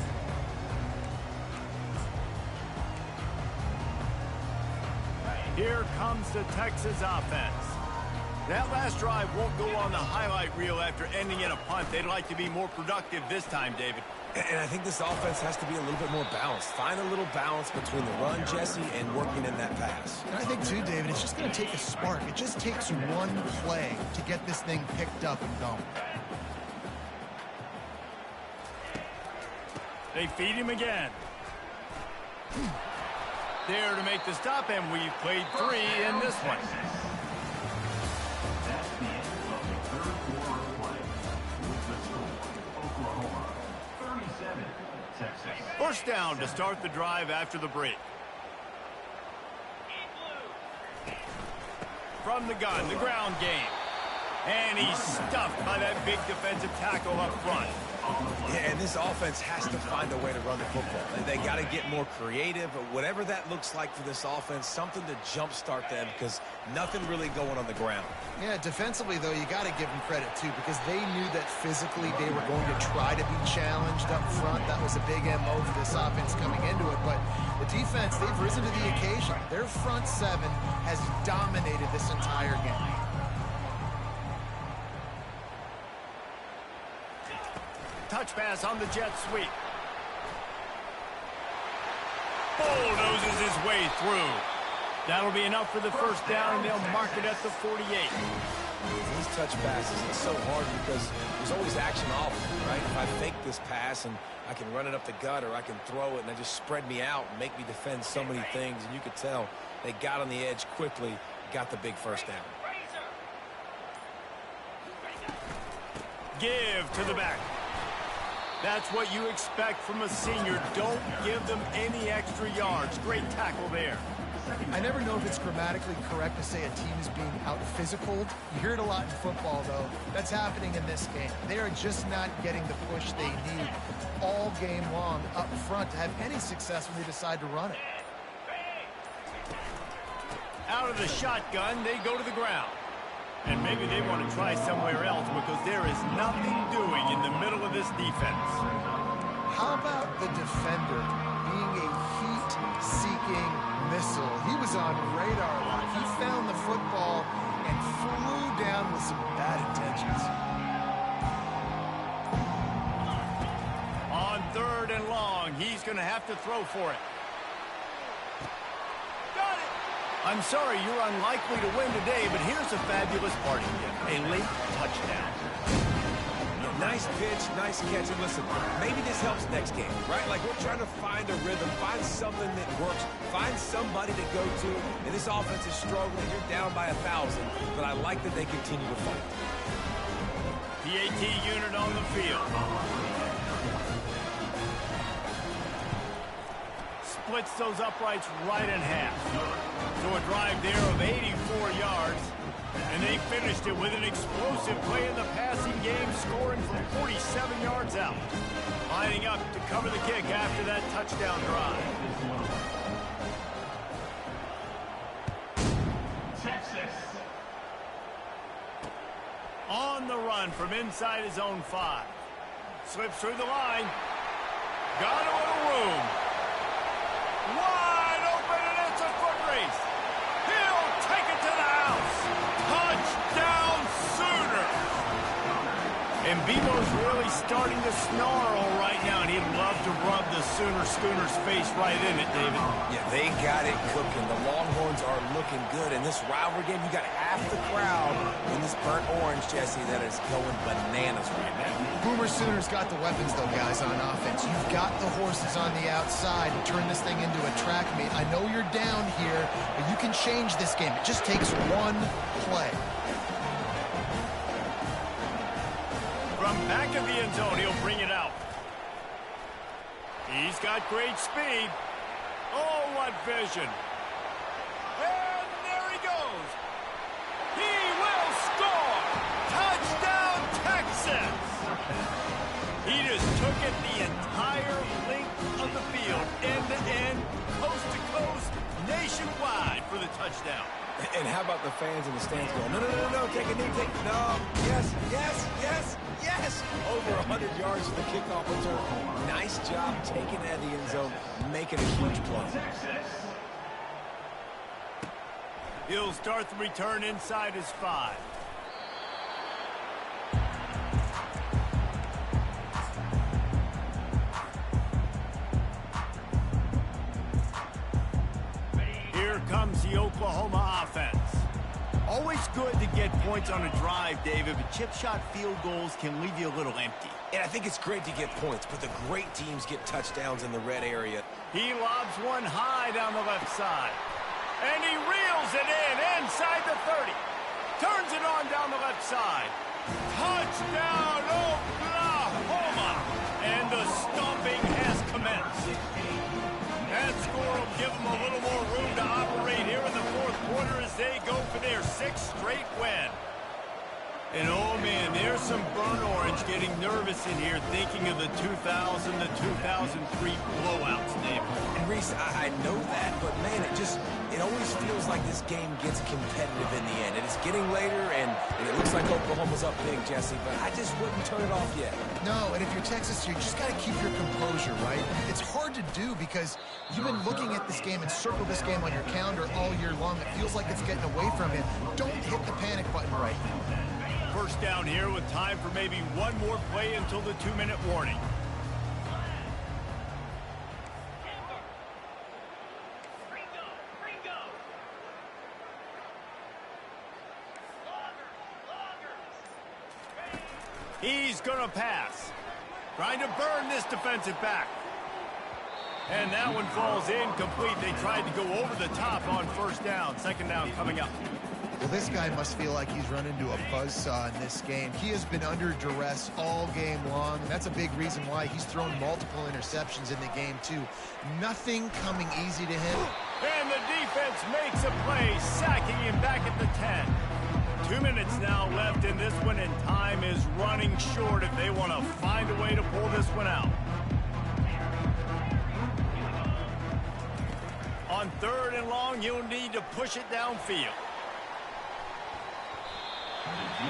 Here comes the Texas offense. That last drive won't go on the highlight reel after ending in a punt. They'd like to be more productive this time, David. And I think this offense has to be a little bit more balanced. Find a little balance between the run, Jesse, and working in that pass. And I think, too, David, it's just going to take a spark. It just takes one play to get this thing picked up and going. They feed him again. There to make the stop, and we've played 3 in this one. That's the end of the third quarter of play. With the score, Oklahoma 37, Texas. First down to start the drive after the break. From the gun, the ground game. And he's stuffed by that big defensive tackle up front. Yeah, and this offense has to find a way to run the football. They got to get more creative, but whatever that looks like for this offense, something to jumpstart them because nothing really going on the ground. Yeah, defensively, though, you got to give them credit, too, because they knew that physically they were going to try to be challenged up front. That was a big MO for this offense coming into it, but the defense, they've risen to the occasion. Their front seven has dominated this entire game. Touch pass on the jet sweep. Bulldozes his way through. That'll be enough for the first down, and they'll mark it at the 48. These touch passes, it's so hard because there's always action off, right? If I fake this pass and I can run it up the gut or I can throw it and they just spread me out and make me defend so many things, and you could tell they got on the edge quickly, got the big first down. Give to the back. That's what you expect from a senior. Don't give them any extra yards. Great tackle there. I never know if it's grammatically correct to say a team is being out-physicaled. You hear it a lot in football, though. That's happening in this game. They are just not getting the push they need all game long up front to have any success when they decide to run it. Out of the shotgun, they go to the ground. And maybe they want to try somewhere else because there is nothing doing in the middle of this defense. How about the defender being a heat-seeking missile? He was on radar lock. He found the football and flew down with some bad intentions. On 3rd and long, he's going to have to throw for it. Got it! I'm sorry you're unlikely to win today, but here's a fabulous party gift. A late touchdown. Nice pitch, nice catch, and listen, maybe this helps next game, right? Like we're trying to find a rhythm, find something that works, find somebody to go to, and this offense is struggling. You're down by 1,000, but I like that they continue to fight. PAT unit on the field. Splits those uprights right in half. So a drive there of 84 yards. And they finished it with an explosive play in the passing game, scoring from 47 yards out. Lining up to cover the kick after that touchdown drive. Texas. On the run from inside his own 5. Slips through the line. Got a little room. Wide open, and it's a foot race. He'll take it to the house. Touchdown, Sooner! And Bevo's really starting to snarl right now, and he'd love to rub the Schooner's face right in it, David. Yeah, they got it cooking. The Longhorns are looking good. In this rivalry game, you got half the crowd in this burnt orange, Jesse, that is going bananas right now. Boomer Sooners got the weapons, though, guys, on offense. You've got the horses on the outside to turn this thing into a track meet. I know you're down here, but you can change this game. It just takes one play. From back of the end zone, he'll bring it out. He's got great speed. Oh, what vision. And there he goes. He will score. Touchdown, Texas. He just took it the entire length of the field, end to end, coast to coast, nationwide for the touchdown. And how about the fans in the stands going, no, no, no, no, take a knee, take, no, yes, yes, yes, yes. Over 100 yards to the kickoff return. Nice job taking it out of the end zone, making a huge play. He'll start the return inside his 5. Here comes the Oklahoma offense. Always good to get points on a drive, David, but chip shot field goals can leave you a little empty. And I think it's great to get points, but the great teams get touchdowns in the red area. He lobs one high down the left side. And he reels it in inside the 30. Turns it on down the left side. Touchdown, Oklahoma! And the stomping has commenced. That score will give them a little more room to operate here in the fourth quarter as they go for their 6th straight win. And oh man, there's some burnt orange getting nervous in here thinking of the 2000 to 2003 blowouts, Dave. And Reese, I know that, but man, it always feels like this game gets competitive in the end. And it's getting later, and it looks like Oklahoma's up big, Jesse, but I just wouldn't turn it off yet. No, and if you're Texas, you just got to keep your composure, right? It's hard to do because you've been looking at this game and circle this game on your calendar all year long. It feels like it's getting away from you. Don't hit the panic button right now. First down here with time for maybe one more play until the 2-minute warning. He's going to pass. Trying to burn this defensive back. And that one falls incomplete. They tried to go over the top on first down. Second down coming up. Well, this guy must feel like he's run into a buzzsaw in this game. He has been under duress all game long, and that's a big reason why he's thrown multiple interceptions in the game, too. Nothing coming easy to him. And the defense makes a play, sacking him back at the 10. 2 minutes now left in this one, and time is running short if they want to find a way to pull this one out. On 3rd and long, you'll need to push it downfield.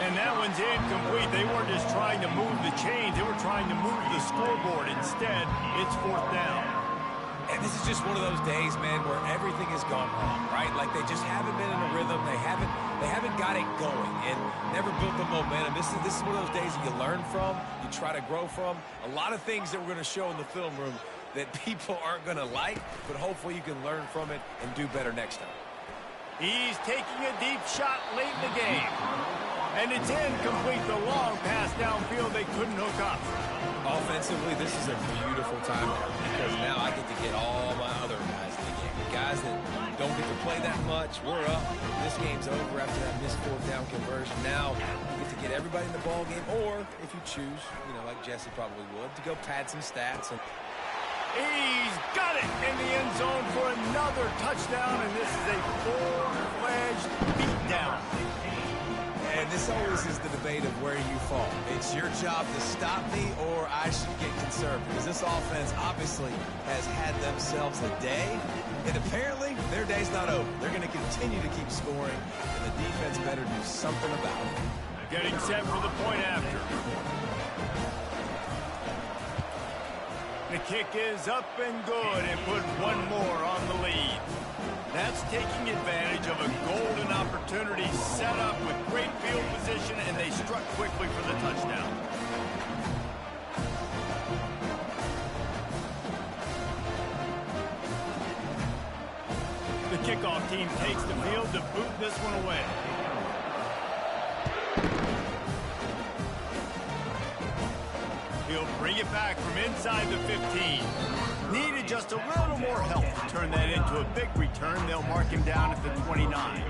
And that one's incomplete. They weren't just trying to move the chains. They were trying to move the scoreboard. Instead, it's 4th down. And this is just one of those days, man, where everything has gone wrong, right? Like they just haven't been in a rhythm. They haven't got it going and never built the momentum. This is one of those days that you learn from, you try to grow from. A lot of things that we're going to show in the film room that people aren't going to like, but hopefully you can learn from it and do better next time. He's taking a deep shot late in the game. And it's incomplete. The long pass downfield they couldn't hook up. Offensively, this is a beautiful time because now I get to get all my other guys in the game. Guys that don't get to play that much, we're up. This game's over after that missed 4th down conversion. Now you get to get everybody in the ball game, or if you choose, like Jesse probably would, to go pad some stats. He's got it in the end zone for another touchdown, and this is a full-fledged beatdown. And this always is the debate of where you fall. It's your job to stop me, or I should get conservative. Because this offense obviously has had themselves a day, and apparently their day's not over. They're going to continue to keep scoring, and the defense better do something about it. Getting set for the point after. The kick is up and good and put one more on the lead. That's taking advantage of a golden opportunity set up with great field position, and they struck quickly for the touchdown. The kickoff team takes the field to boot this one away. He'll bring it back from inside the 15. Needed just a little more help to turn that into a big return. They'll mark him down at the 29.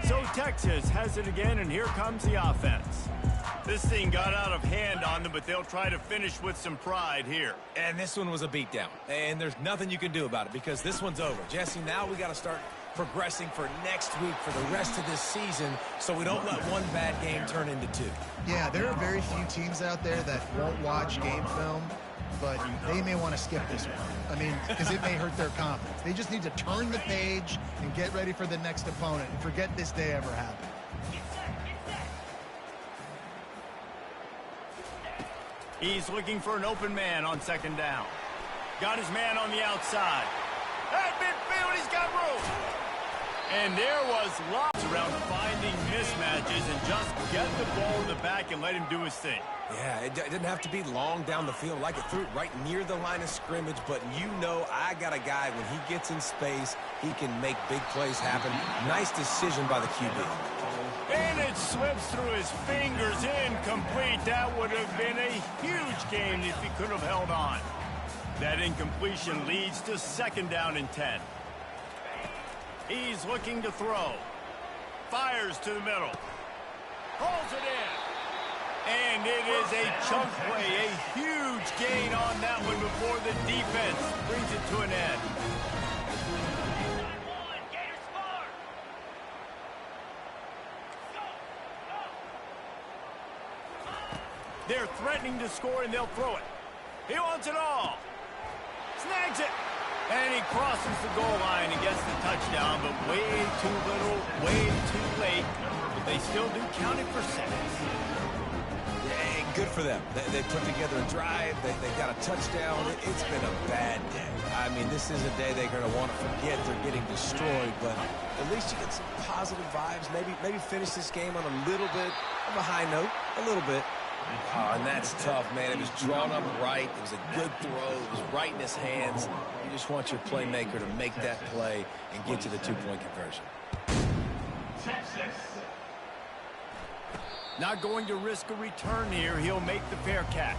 So Texas has it again, and here comes the offense. This thing got out of hand on them, but they'll try to finish with some pride here. And this one was a beatdown, and there's nothing you can do about it because this one's over. Jesse, now we got to start progressing for next week for the rest of this season so we don't let one bad game turn into 2. Yeah, there are very few teams out there that won't watch game film, but they may want to skip this one. I mean, because it may hurt their confidence. They just need to turn the page and get ready for the next opponent and forget this day ever happened. He's looking for an open man on second down. Got his man on the outside. At midfield, he's got room. And there was lots around finding mismatches and just get the ball in the back and let him do his thing. Yeah, it didn't have to be long down the field. Like it threw it right near the line of scrimmage, but you know I got a guy, when he gets in space, he can make big plays happen. Nice decision by the QB. And it slips through his fingers, incomplete. That would have been a huge gain if he could have held on. That incompletion leads to 2nd down and 10. He's looking to throw. Fires to the middle. Pulls it in. And it is a chunk play, a huge gain on that one before the defense brings it to an end. They're threatening to score, and they'll throw it. He wants it all. Snags it. And he crosses the goal line and gets the touchdown, but way too little, way too late. But they still do count it for 6. Yeah, good for them. They put together a drive. They got a touchdown. It's been a bad day. I mean, this is a day they're going to want to forget. They're getting destroyed, but at least you get some positive vibes. Maybe finish this game on a little bit of a high note, a little bit. Oh, and that's tough, man. It was drawn up right. It was a good throw. It was right in his hands. You just want your playmaker to make that play and get to the 2-point conversion. Texas. Not going to risk a return here. He'll make the fair catch.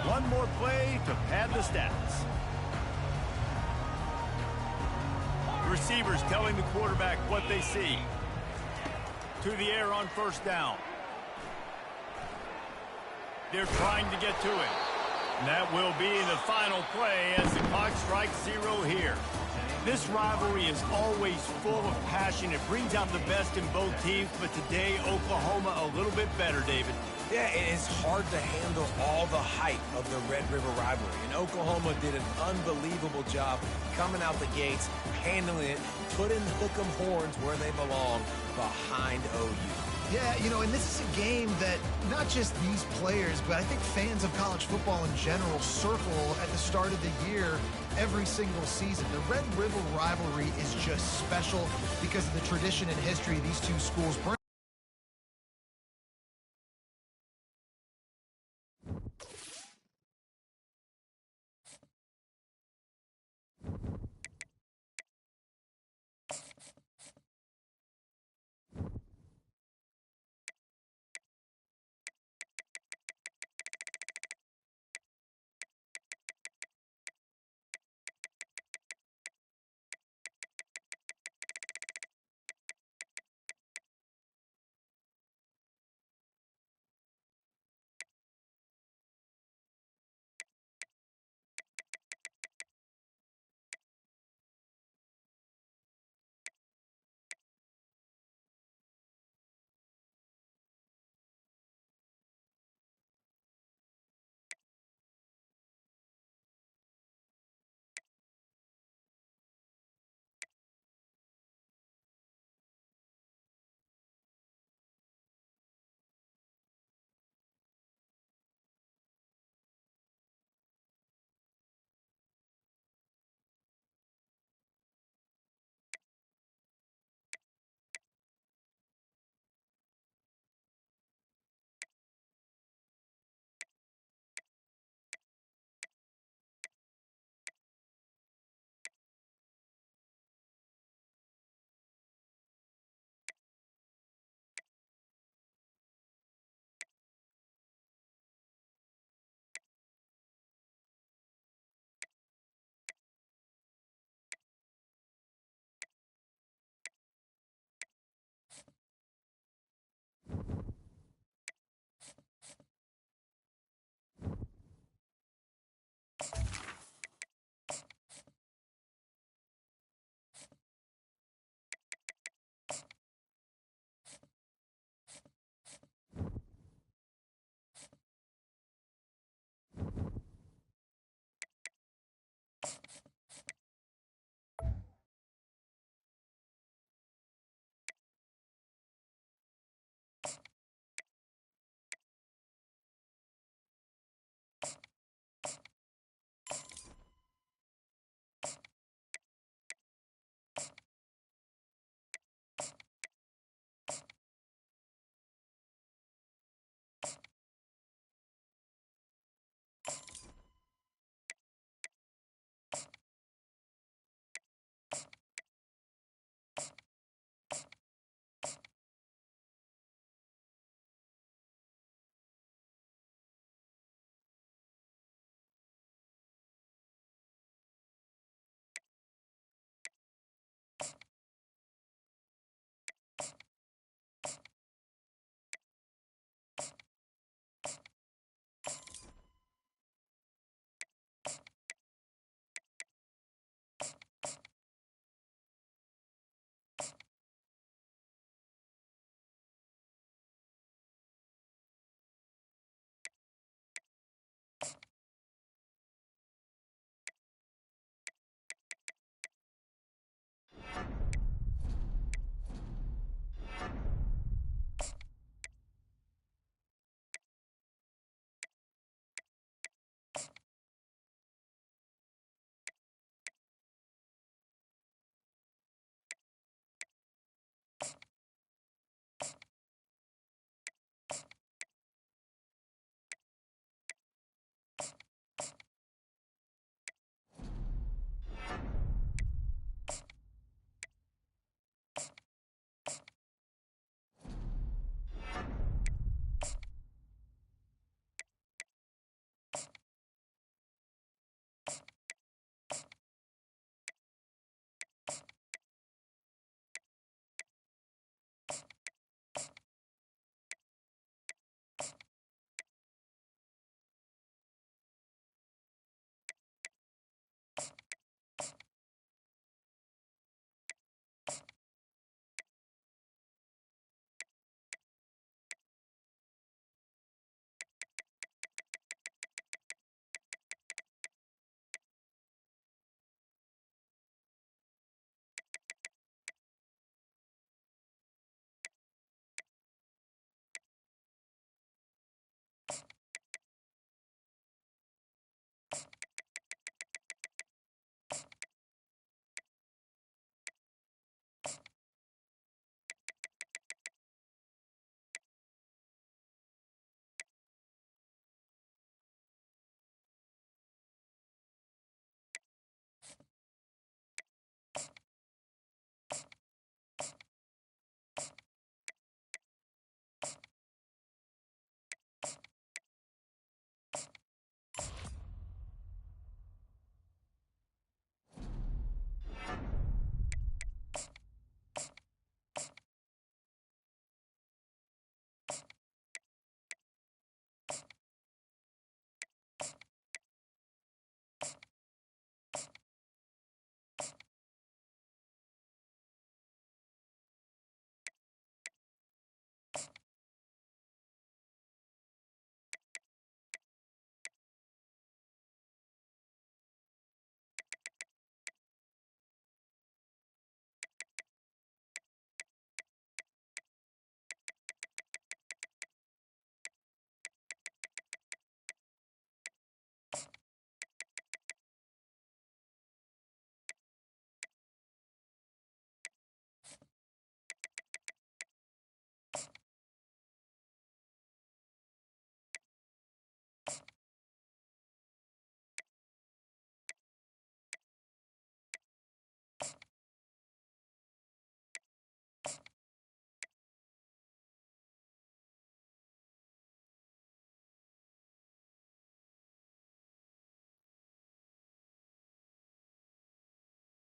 One more play to pad the stats. Receivers telling the quarterback what they see. To the air on 1st down. They're trying to get to it. And that will be the final play as the clock strikes 0 here. This rivalry is always full of passion. It brings out the best in both teams, but today Oklahoma a little bit better, David. Yeah, it's hard to handle all the hype of the Red River rivalry. And Oklahoma did an unbelievable job coming out the gates, handling it, putting hook 'em horns where they belong, behind OU. Yeah, you know, and this is a game that not just these players, but I think fans of college football in general circle at the start of the year every single season. The Red River rivalry is just special because of the tradition and history these two schools bring.